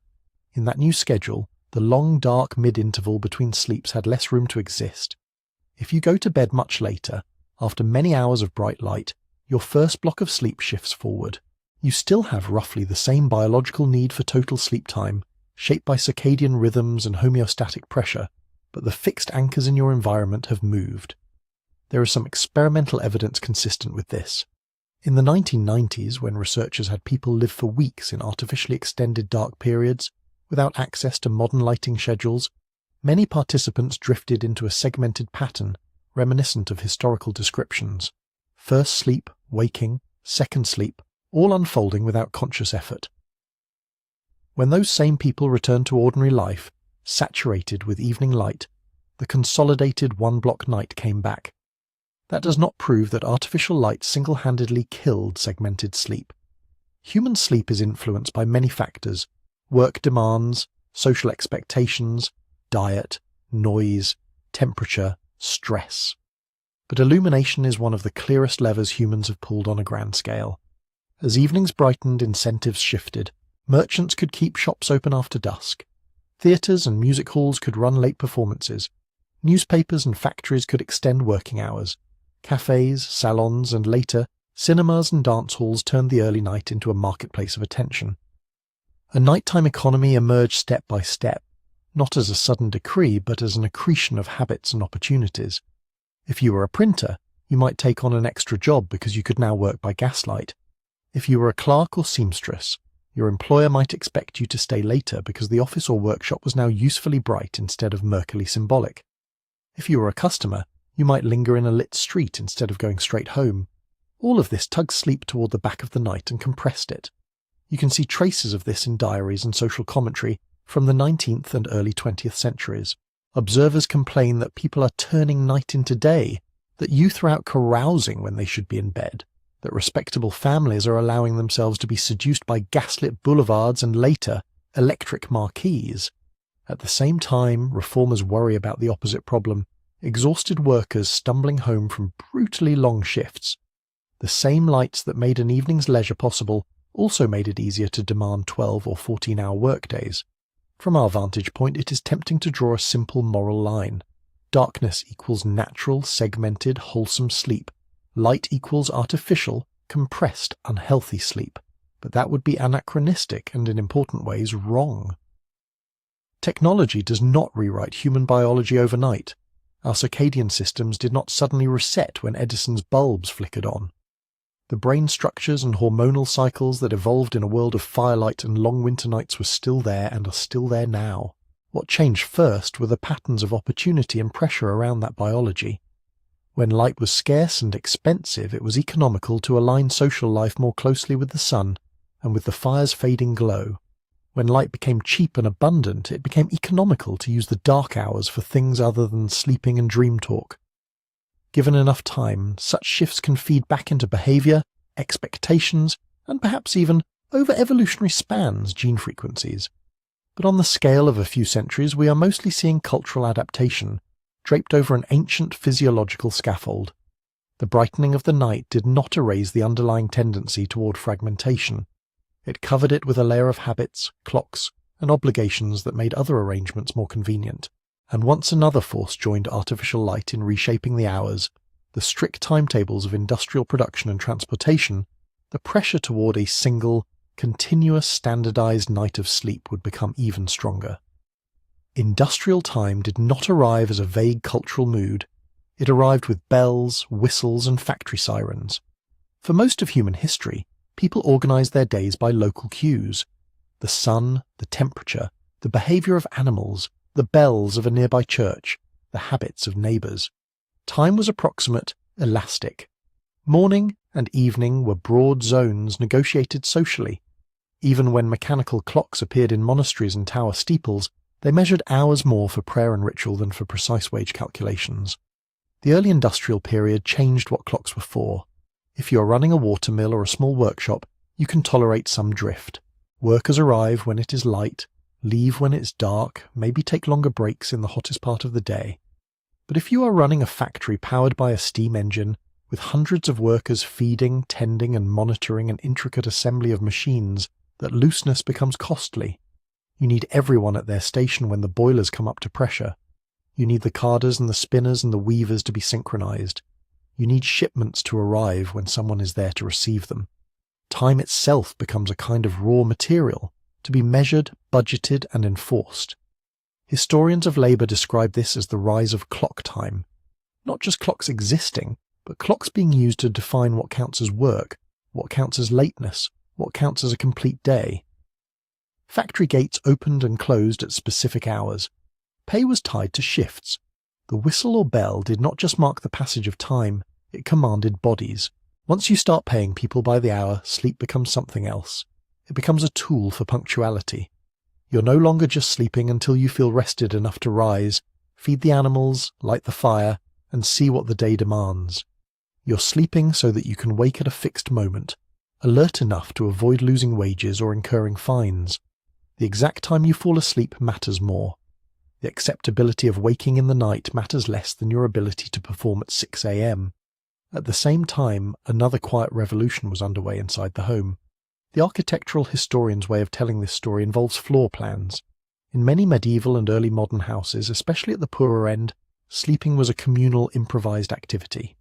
In that new schedule, the long, dark mid-interval between sleeps had less room to exist. If you go to bed much later, after many hours of bright light, your first block of sleep shifts forward. You still have roughly the same biological need for total sleep time, shaped by circadian rhythms and homeostatic pressure, but the fixed anchors in your environment have moved. There is some experimental evidence consistent with this. In the 1990s, when researchers had people live for weeks in artificially extended dark periods, without access to modern lighting schedules, many participants drifted into a segmented pattern reminiscent of historical descriptions. First sleep, waking, second sleep, all unfolding without conscious effort. When those same people returned to ordinary life, saturated with evening light, the consolidated one-block night came back. That does not prove that artificial light single-handedly killed segmented sleep. Human sleep is influenced by many factors: work demands, social expectations, diet, noise, temperature, stress. But illumination is one of the clearest levers humans have pulled on a grand scale. As evenings brightened, incentives shifted. Merchants could keep shops open after dusk. Theatres and music halls could run late performances. Newspapers and factories could extend working hours. Cafes, salons, and later, cinemas and dance halls turned the early night into a marketplace of attention. A nighttime economy emerged step by step, not as a sudden decree, but as an accretion of habits and opportunities. If you were a printer, you might take on an extra job because you could now work by gaslight. If you were a clerk or seamstress, your employer might expect you to stay later because the office or workshop was now usefully bright instead of murkily symbolic. If you were a customer, you might linger in a lit street instead of going straight home. All of this tugged sleep toward the back of the night and compressed it. You can see traces of this in diaries and social commentary from the 19th and early 20th centuries. Observers complain that people are turning night into day, that youth are out carousing when they should be in bed, that respectable families are allowing themselves to be seduced by gaslit boulevards and later, electric marquees. At the same time, reformers worry about the opposite problem: exhausted workers stumbling home from brutally long shifts. The same lights that made an evening's leisure possible also made it easier to demand 12 or 14-hour workdays. From our vantage point, it is tempting to draw a simple moral line. Darkness equals natural, segmented, wholesome sleep. Light equals artificial, compressed, unhealthy sleep. But that would be anachronistic and, in important ways, wrong. Technology does not rewrite human biology overnight. Our circadian systems did not suddenly reset when Edison's bulbs flickered on. The brain structures and hormonal cycles that evolved in a world of firelight and long winter nights were still there and are still there now. What changed first were the patterns of opportunity and pressure around that biology. When light was scarce and expensive, it was economical to align social life more closely with the sun and with the fire's fading glow. When light became cheap and abundant, it became economical to use the dark hours for things other than sleeping and dream talk. Given enough time, such shifts can feed back into behavior, expectations, and perhaps even, over evolutionary spans, gene frequencies. But on the scale of a few centuries, we are mostly seeing cultural adaptation, draped over an ancient physiological scaffold. The brightening of the night did not erase the underlying tendency toward fragmentation. It covered it with a layer of habits, clocks, and obligations that made other arrangements more convenient. And once another force joined artificial light in reshaping the hours, the strict timetables of industrial production and transportation, the pressure toward a single, continuous standardized night of sleep would become even stronger. Industrial time did not arrive as a vague cultural mood. It arrived with bells, whistles, and factory sirens. For most of human history, people organized their days by local cues: the sun, the temperature, the behavior of animals, the bells of a nearby church, the habits of neighbors. Time was approximate, elastic. Morning and evening were broad zones negotiated socially. Even when mechanical clocks appeared in monasteries and tower steeples, they measured hours more for prayer and ritual than for precise wage calculations. The early industrial period changed what clocks were for. If you are running a watermill or a small workshop, you can tolerate some drift. Workers arrive when it is light, leave when it's dark, maybe take longer breaks in the hottest part of the day. But if you are running a factory powered by a steam engine, with hundreds of workers feeding, tending, and monitoring an intricate assembly of machines, that looseness becomes costly. You need everyone at their station when the boilers come up to pressure. You need the carders and the spinners and the weavers to be synchronized. You need shipments to arrive when someone is there to receive them. Time itself becomes a kind of raw material, to be measured, budgeted, and enforced. Historians of labor describe this as the rise of clock time. Not just clocks existing, but clocks being used to define what counts as work, what counts as lateness, what counts as a complete day. Factory gates opened and closed at specific hours. Pay was tied to shifts. The whistle or bell did not just mark the passage of time, it commanded bodies. Once you start paying people by the hour, sleep becomes something else. It becomes a tool for punctuality. You're no longer just sleeping until you feel rested enough to rise, feed the animals, light the fire, and see what the day demands. You're sleeping so that you can wake at a fixed moment, alert enough to avoid losing wages or incurring fines. The exact time you fall asleep matters more. The acceptability of waking in the night matters less than your ability to perform at 6 a.m. At the same time, another quiet revolution was underway inside the home. The architectural historian's way of telling this story involves floor plans. In many medieval and early modern houses, especially at the poorer end, sleeping was a communal, improvised activity.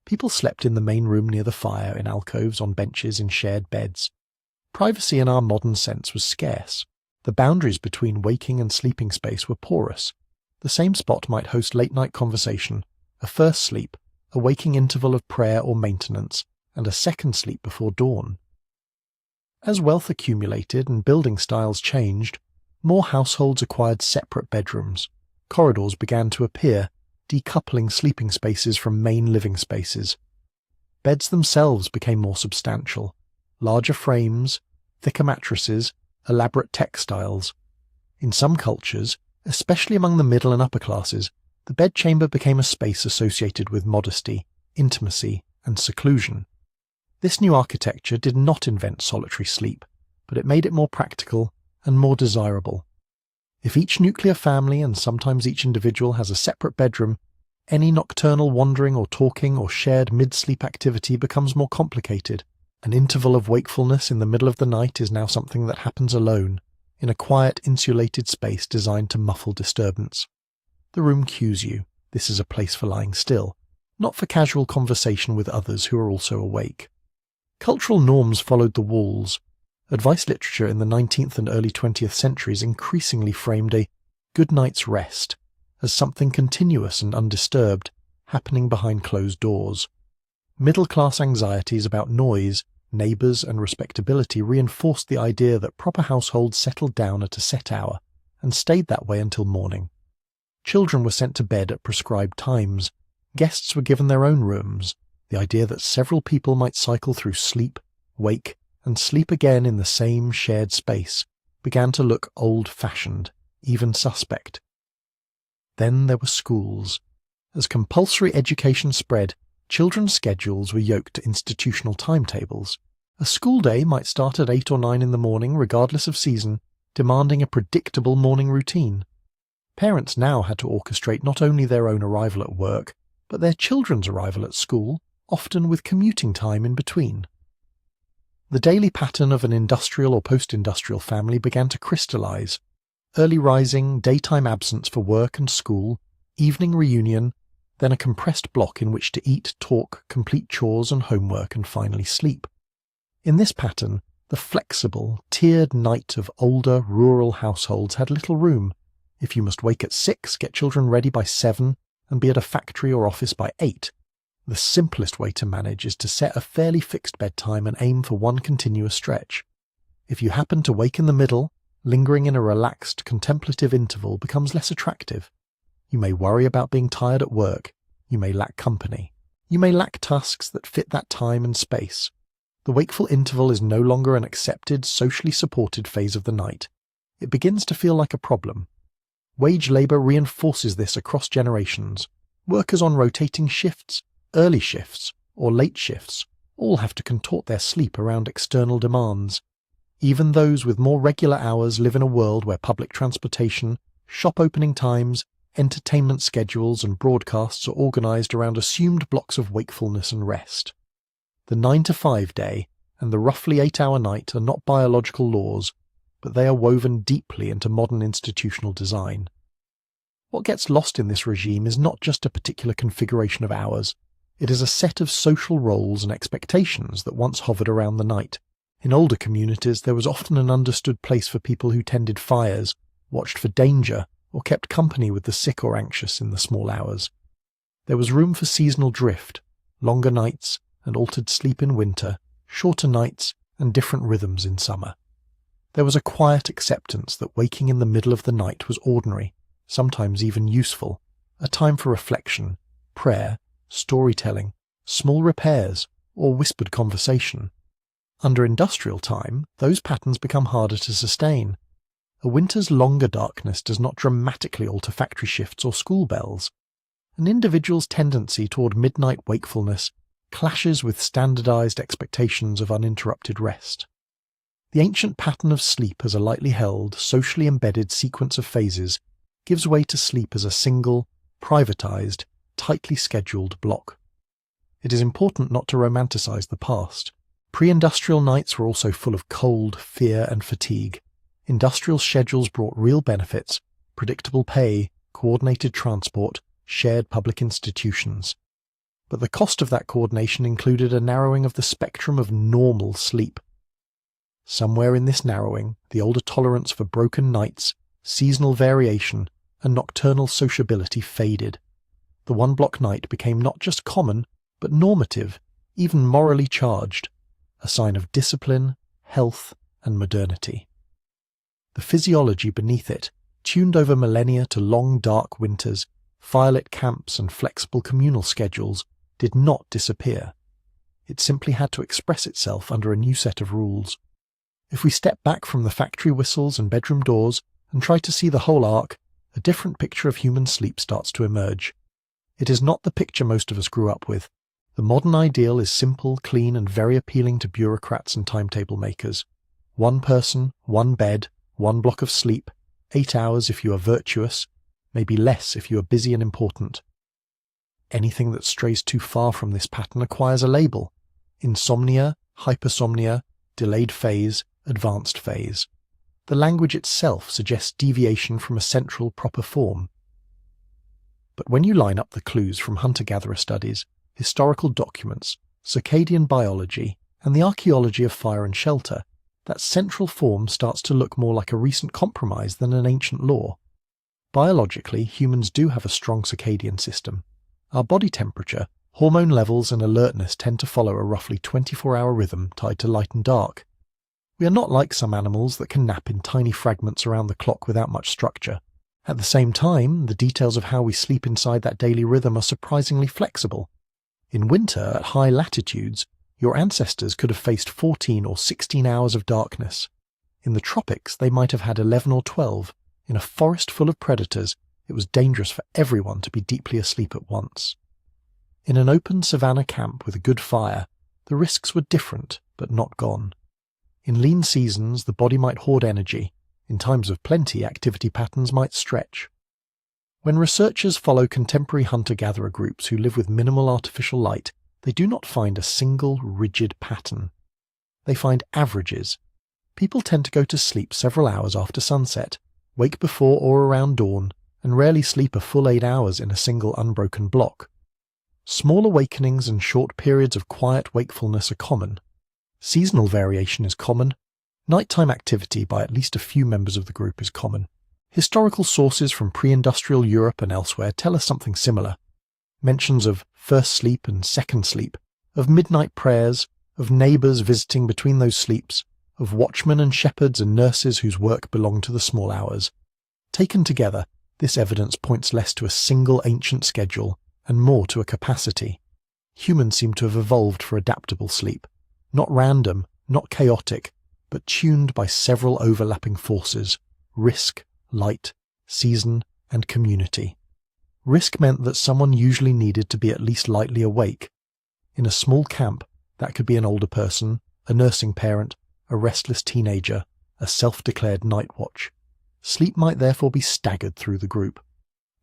People slept in the main room near the fire, in alcoves, on benches, in shared beds. Privacy in our modern sense was scarce. The boundaries between waking and sleeping space were porous. The same spot might host late-night conversation, a first sleep, a waking interval of prayer or maintenance, and a second sleep before dawn. As wealth accumulated and building styles changed, more households acquired separate bedrooms. Corridors began to appear, decoupling sleeping spaces from main living spaces. Beds themselves became more substantial. Larger frames, thicker mattresses, elaborate textiles. In some cultures, especially among the middle and upper classes, the bedchamber became a space associated with modesty, intimacy, and seclusion. This new architecture did not invent solitary sleep, but it made it more practical and more desirable. If each nuclear family and sometimes each individual has a separate bedroom, any nocturnal wandering or talking or shared mid-sleep activity becomes more complicated. An interval of wakefulness in the middle of the night is now something that happens alone, in a quiet, insulated space designed to muffle disturbance. The room cues you. This is a place for lying still, not for casual conversation with others who are also awake. Cultural norms followed the walls. Advice literature in the 19th and early 20th centuries increasingly framed a good night's rest as something continuous and undisturbed, happening behind closed doors. Middle-class anxieties about noise, neighbours and respectability reinforced the idea that proper households settled down at a set hour and stayed that way until morning. Children were sent to bed at prescribed times. Guests were given their own rooms. The idea that several people might cycle through sleep, wake, and sleep again in the same shared space began to look old-fashioned, even suspect. Then there were schools. As compulsory education spread, children's schedules were yoked to institutional timetables. A school day might start at 8 or 9 in the morning, regardless of season, demanding a predictable morning routine. Parents now had to orchestrate not only their own arrival at work, but their children's arrival at school, often with commuting time in between. The daily pattern of an industrial or post-industrial family began to crystallize. Early rising, daytime absence for work and school, evening reunion, then a compressed block in which to eat, talk, complete chores and homework, and finally sleep. In this pattern, the flexible, tiered night of older, rural households had little room. If you must wake at 6, get children ready by 7, and be at a factory or office by 8, the simplest way to manage is to set a fairly fixed bedtime and aim for one continuous stretch. If you happen to wake in the middle, lingering in a relaxed, contemplative interval becomes less attractive. You may worry about being tired at work. You may lack company. You may lack tasks that fit that time and space. The wakeful interval is no longer an accepted, socially supported phase of the night. It begins to feel like a problem. Wage labour reinforces this across generations. Workers on rotating shifts, early shifts, or late shifts all have to contort their sleep around external demands. Even those with more regular hours live in a world where public transportation, shop opening times, entertainment schedules and broadcasts are organised around assumed blocks of wakefulness and rest. The 9-to-5 day and the roughly 8-hour night are not biological laws, but they are woven deeply into modern institutional design. What gets lost in this regime is not just a particular configuration of hours. It is a set of social roles and expectations that once hovered around the night. In older communities, there was often an understood place for people who tended fires, watched for danger, or kept company with the sick or anxious in the small hours. There was room for seasonal drift, longer nights and altered sleep in winter, shorter nights and different rhythms in summer. There was a quiet acceptance that waking in the middle of the night was ordinary, sometimes even useful, a time for reflection, prayer, storytelling, small repairs, or whispered conversation. Under industrial time, those patterns become harder to sustain. A winter's longer darkness does not dramatically alter factory shifts or school bells. An individual's tendency toward midnight wakefulness clashes with standardized expectations of uninterrupted rest. The ancient pattern of sleep as a lightly held, socially embedded sequence of phases gives way to sleep as a single, privatized, tightly scheduled block. It is important not to romanticize the past. Pre-industrial nights were also full of cold, fear, and fatigue. Industrial schedules brought real benefits, predictable pay, coordinated transport, shared public institutions. But the cost of that coordination included a narrowing of the spectrum of normal sleep. Somewhere in this narrowing, the older tolerance for broken nights, seasonal variation, and nocturnal sociability faded. The one-block night became not just common, but normative, even morally charged, a sign of discipline, health, and modernity. The physiology beneath it, tuned over millennia to long dark winters, firelit camps and flexible communal schedules, did not disappear. It simply had to express itself under a new set of rules. If we step back from the factory whistles and bedroom doors and try to see the whole arc, a different picture of human sleep starts to emerge. It is not the picture most of us grew up with. The modern ideal is simple, clean, and very appealing to bureaucrats and timetable makers. One person, one bed, 1 block of sleep, 8 hours if you are virtuous, maybe less if you are busy and important. Anything that strays too far from this pattern acquires a label: insomnia, hypersomnia, delayed phase, advanced phase. The language itself suggests deviation from a central proper form. But when you line up the clues from hunter-gatherer studies, historical documents, circadian biology, and the archaeology of fire and shelter, that central form starts to look more like a recent compromise than an ancient law. Biologically, humans do have a strong circadian system. Our body temperature, hormone levels, and alertness tend to follow a roughly 24-hour rhythm tied to light and dark. We are not like some animals that can nap in tiny fragments around the clock without much structure. At the same time, the details of how we sleep inside that daily rhythm are surprisingly flexible. In winter, at high latitudes, your ancestors could have faced 14 or 16 hours of darkness. In the tropics, they might have had 11 or 12. In a forest full of predators, it was dangerous for everyone to be deeply asleep at once. In an open savanna camp with a good fire, the risks were different, but not gone. In lean seasons, the body might hoard energy. In times of plenty, activity patterns might stretch. When researchers follow contemporary hunter-gatherer groups who live with minimal artificial light, they do not find a single rigid pattern. They find averages. People tend to go to sleep several hours after sunset, wake before or around dawn, and rarely sleep a full 8 hours in a single unbroken block. Small awakenings and short periods of quiet wakefulness are common. Seasonal variation is common. Nighttime activity by at least a few members of the group is common. Historical sources from pre-industrial Europe and elsewhere tell us something similar. Mentions of first sleep and second sleep, of midnight prayers, of neighbours visiting between those sleeps, of watchmen and shepherds and nurses whose work belonged to the small hours. Taken together, this evidence points less to a single ancient schedule and more to a capacity. Humans seem to have evolved for adaptable sleep, not random, not chaotic, but tuned by several overlapping forces: risk, light, season, and community. Risk meant that someone usually needed to be at least lightly awake. In a small camp, that could be an older person, a nursing parent, a restless teenager, a self-declared night watch. Sleep might therefore be staggered through the group.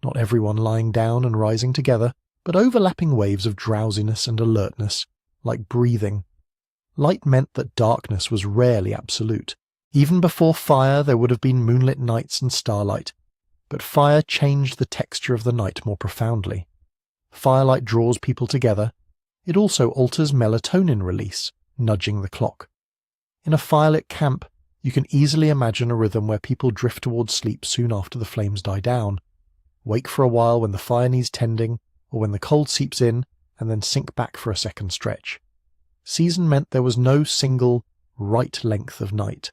Not everyone lying down and rising together, but overlapping waves of drowsiness and alertness, like breathing. Light meant that darkness was rarely absolute. Even before fire, there would have been moonlit nights and starlight, but fire changed the texture of the night more profoundly. Firelight draws people together. It also alters melatonin release, nudging the clock. In a firelit camp, you can easily imagine a rhythm where people drift towards sleep soon after the flames die down, wake for a while when the fire needs tending, or when the cold seeps in, and then sink back for a second stretch. Season meant there was no single, right length of night.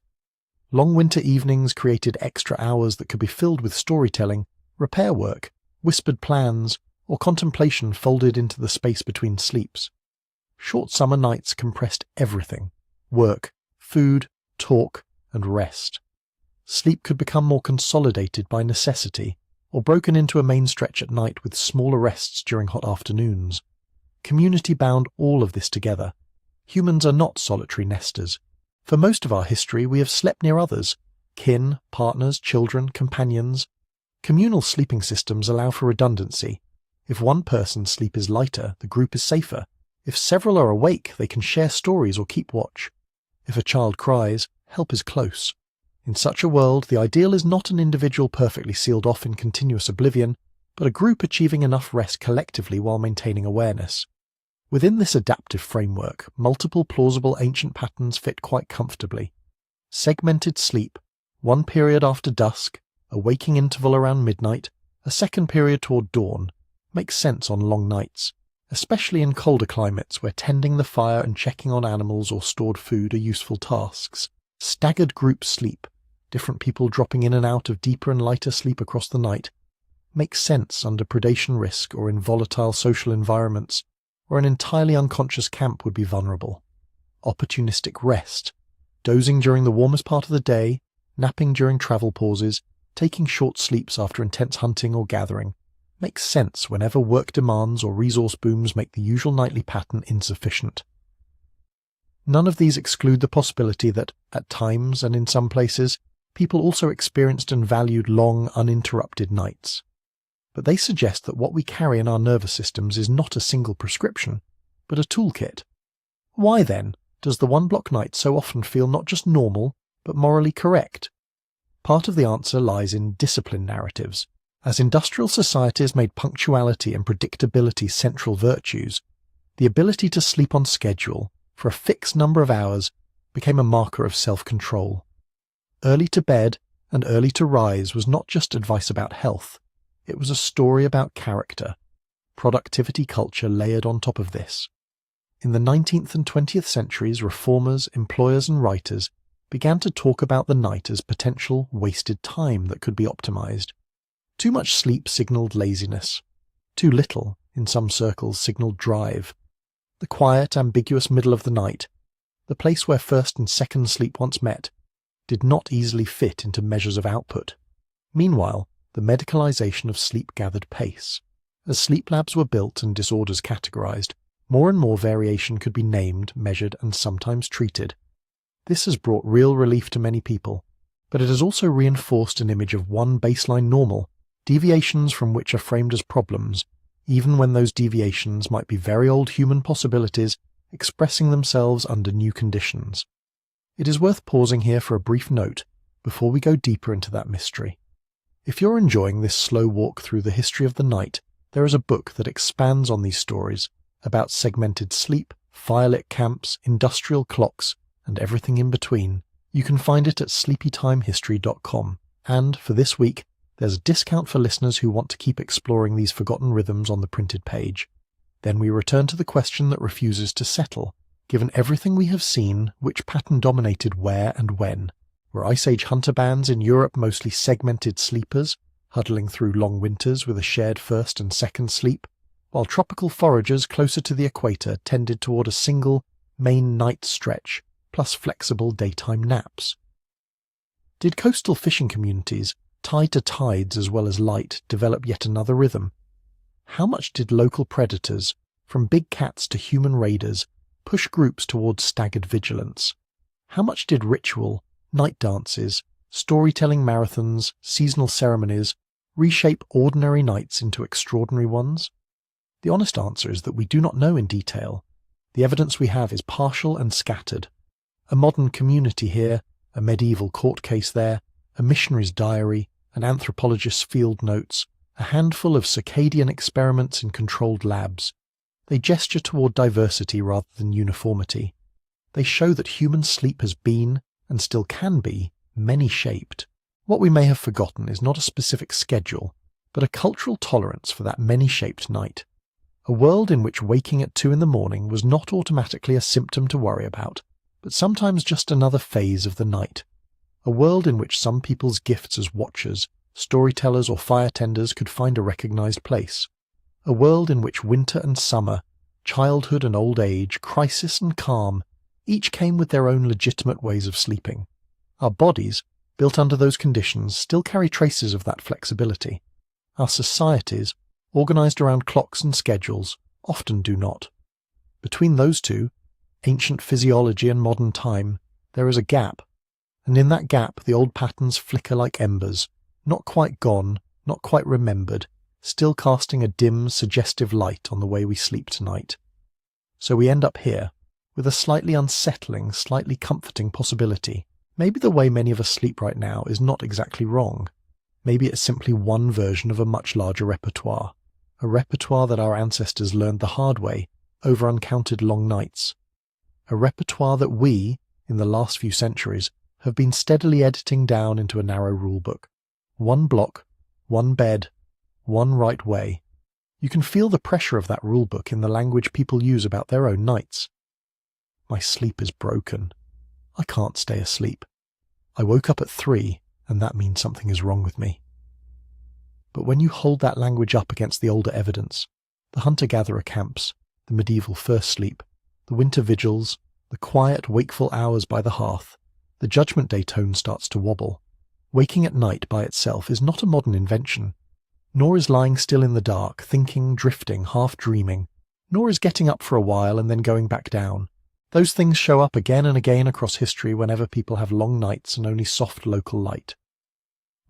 Long winter evenings created extra hours that could be filled with storytelling, repair work, whispered plans, or contemplation folded into the space between sleeps. Short summer nights compressed everything: work, food, talk, and rest. Sleep could become more consolidated by necessity, or broken into a main stretch at night with smaller rests during hot afternoons. Community bound all of this together. Humans are not solitary nesters. For most of our history, we have slept near others: kin, partners, children, companions. Communal sleeping systems allow for redundancy. If one person's sleep is lighter, the group is safer. If several are awake, they can share stories or keep watch. If a child cries, help is close. In such a world, the ideal is not an individual perfectly sealed off in continuous oblivion, but a group achieving enough rest collectively while maintaining awareness. Within this adaptive framework, multiple plausible ancient patterns fit quite comfortably. Segmented sleep, one period after dusk, a waking interval around midnight, a second period toward dawn, makes sense on long nights, especially in colder climates where tending the fire and checking on animals or stored food are useful tasks. Staggered group sleep, different people dropping in and out of deeper and lighter sleep across the night, makes sense under predation risk or in volatile social environments, where an entirely unconscious camp would be vulnerable. Opportunistic rest, dozing during the warmest part of the day, napping during travel pauses, taking short sleeps after intense hunting or gathering, makes sense whenever work demands or resource booms make the usual nightly pattern insufficient. None of these exclude the possibility that, at times and in some places, people also experienced and valued long, uninterrupted nights. But they suggest that what we carry in our nervous systems is not a single prescription, but a toolkit. Why, then, does the one-block night so often feel not just normal, but morally correct? Part of the answer lies in discipline narratives. As industrial societies made punctuality and predictability central virtues, the ability to sleep on schedule for a fixed number of hours became a marker of self-control. Early to bed and early to rise was not just advice about health, it was a story about character. Productivity culture layered on top of this. In the 19th and 20th centuries, reformers, employers and writers began to talk about the night as potential wasted time that could be optimized. Too much sleep signaled laziness. Too little, in some circles, signaled drive. The quiet, ambiguous middle of the night, the place where first and second sleep once met, did not easily fit into measures of output. Meanwhile, the medicalization of sleep gathered pace. As sleep labs were built and disorders categorized, more and more variation could be named, measured, and sometimes treated. This has brought real relief to many people, but it has also reinforced an image of one baseline normal, deviations from which are framed as problems, even when those deviations might be very old human possibilities expressing themselves under new conditions. It is worth pausing here for a brief note before we go deeper into that mystery. If you're enjoying this slow walk through the history of the night, there is a book that expands on these stories about segmented sleep, firelit camps, industrial clocks, and everything in between. You can find it at sleepytimehistory.com. And for this week, there's a discount for listeners who want to keep exploring these forgotten rhythms on the printed page. Then we return to the question that refuses to settle. Given everything we have seen, which pattern dominated where and when? Were Ice Age hunter bands in Europe mostly segmented sleepers, huddling through long winters with a shared first and second sleep, while tropical foragers closer to the equator tended toward a single, main night stretch, plus flexible daytime naps? Did coastal fishing communities, tied to tides as well as light, develop yet another rhythm? How much did local predators, from big cats to human raiders, push groups towards staggered vigilance? How much did ritual, night dances, storytelling marathons, seasonal ceremonies reshape ordinary nights into extraordinary ones? The honest answer is that we do not know in detail. The evidence we have is partial and scattered. A modern community here, a medieval court case there, a missionary's diary, an anthropologist's field notes, a handful of circadian experiments in controlled labs. They gesture toward diversity rather than uniformity. They show that human sleep has been, and still can be, many-shaped. What we may have forgotten is not a specific schedule, but a cultural tolerance for that many-shaped night. A world in which waking at 2 a.m. was not automatically a symptom to worry about, but sometimes just another phase of the night. A world in which some people's gifts as watchers, storytellers or fire tenders could find a recognized place. A world in which winter and summer, childhood and old age, crisis and calm, each came with their own legitimate ways of sleeping. Our bodies, built under those conditions, still carry traces of that flexibility. Our societies, organized around clocks and schedules, often do not. Between those two, ancient physiology and modern time, there is a gap, and in that gap the old patterns flicker like embers, not quite gone, not quite remembered, still casting a dim, suggestive light on the way we sleep tonight. So we end up here, with a slightly unsettling, slightly comforting possibility. Maybe the way many of us sleep right now is not exactly wrong. Maybe it's simply one version of a much larger repertoire, a repertoire that our ancestors learned the hard way over uncounted long nights, a repertoire that we, in the last few centuries, have been steadily editing down into a narrow rulebook. One block, one bed, one right way. You can feel the pressure of that rulebook in the language people use about their own nights. My sleep is broken. I can't stay asleep. I woke up at 3, and that means something is wrong with me. But when you hold that language up against the older evidence, the hunter-gatherer camps, the medieval first sleep, the winter vigils, the quiet, wakeful hours by the hearth, the Judgment Day tone starts to wobble. Waking at night by itself is not a modern invention, nor is lying still in the dark, thinking, drifting, half dreaming, nor is getting up for a while and then going back down. Those things show up again and again across history whenever people have long nights and only soft local light.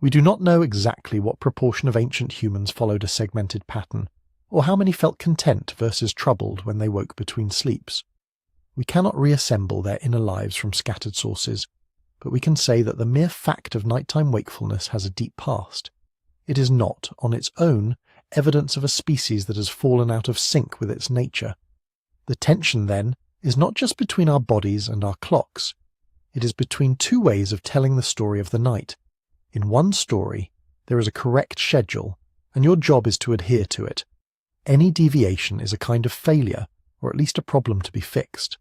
We do not know exactly what proportion of ancient humans followed a segmented pattern, or how many felt content versus troubled when they woke between sleeps. We cannot reassemble their inner lives from scattered sources, but we can say that the mere fact of nighttime wakefulness has a deep past. It is not, on its own, evidence of a species that has fallen out of sync with its nature. The tension, then, is not just between our bodies and our clocks. It is between two ways of telling the story of the night. In one story, there is a correct schedule, and your job is to adhere to it. Any deviation is a kind of failure, or at least a problem to be fixed.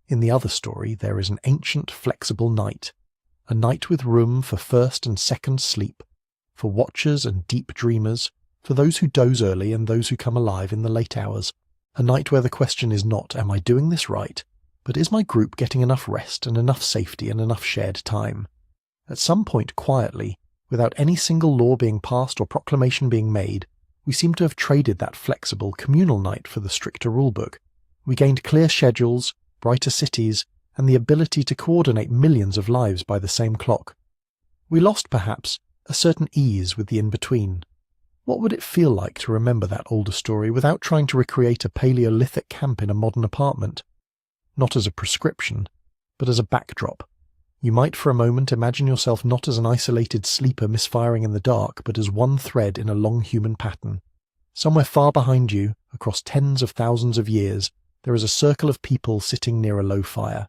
In the other story, there is an ancient, flexible night, a night with room for first and second sleep, for watchers and deep dreamers, for those who doze early and those who come alive in the late hours, a night where the question is not, am I doing this right, but is my group getting enough rest and enough safety and enough shared time? At some point quietly, without any single law being passed or proclamation being made, we seem to have traded that flexible, communal night for the stricter rulebook. We gained clear schedules, brighter cities, and the ability to coordinate millions of lives by the same clock. We lost, perhaps, a certain ease with the in-between. What would it feel like to remember that older story without trying to recreate a Paleolithic camp in a modern apartment? Not as a prescription, but as a backdrop. You might for a moment imagine yourself not as an isolated sleeper misfiring in the dark, but as one thread in a long human pattern. Somewhere far behind you, across tens of thousands of years, there is a circle of people sitting near a low fire.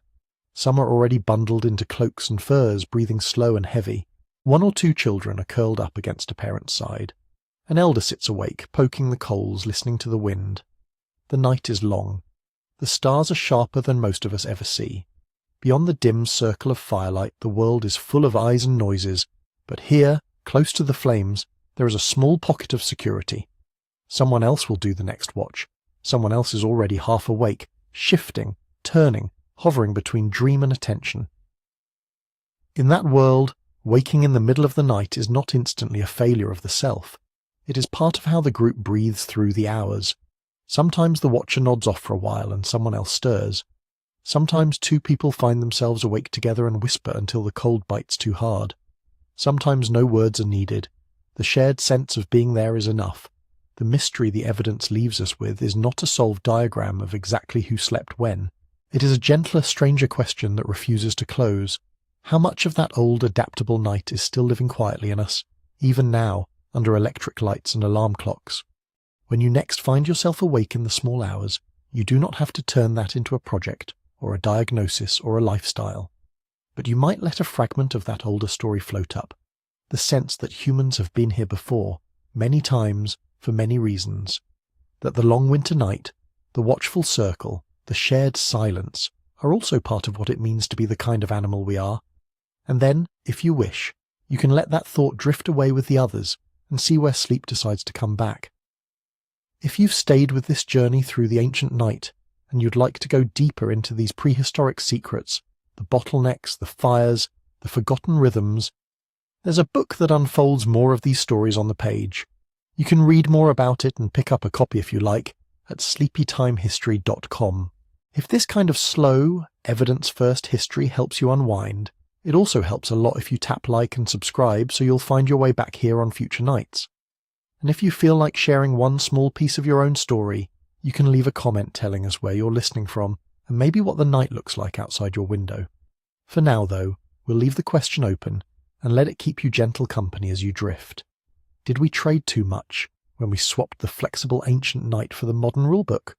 Some are already bundled into cloaks and furs, breathing slow and heavy. One or two children are curled up against a parent's side. An elder sits awake, poking the coals, listening to the wind. The night is long. The stars are sharper than most of us ever see. Beyond the dim circle of firelight, the world is full of eyes and noises, but here, close to the flames, there is a small pocket of security. Someone else will do the next watch. Someone else is already half awake, shifting, turning, hovering between dream and attention. In that world, waking in the middle of the night is not instantly a failure of the self. It is part of how the group breathes through the hours. Sometimes the watcher nods off for a while and someone else stirs. Sometimes two people find themselves awake together and whisper until the cold bites too hard. Sometimes no words are needed. The shared sense of being there is enough. The mystery the evidence leaves us with is not a solved diagram of exactly who slept when. It is a gentler, stranger question that refuses to close. How much of that old, adaptable night is still living quietly in us, even now, under electric lights and alarm clocks? When you next find yourself awake in the small hours, you do not have to turn that into a project, or a diagnosis, or a lifestyle. But you might let a fragment of that older story float up, the sense that humans have been here before, many times, for many reasons, that the long winter night, the watchful circle, the shared silence, are also part of what it means to be the kind of animal we are. And then, if you wish, you can let that thought drift away with the others and see where sleep decides to come back. If you've stayed with this journey through the ancient night, and you'd like to go deeper into these prehistoric secrets, the bottlenecks, the fires, the forgotten rhythms, there's a book that unfolds more of these stories on the page. You can read more about it and pick up a copy if you like at sleepytimehistory.com. If this kind of slow, evidence-first history helps you unwind, it also helps a lot if you tap like and subscribe so you'll find your way back here on future nights. And if you feel like sharing one small piece of your own story, you can leave a comment telling us where you're listening from and maybe what the night looks like outside your window. For now, though, we'll leave the question open and let it keep you gentle company as you drift. Did we trade too much when we swapped the flexible ancient night for the modern rulebook?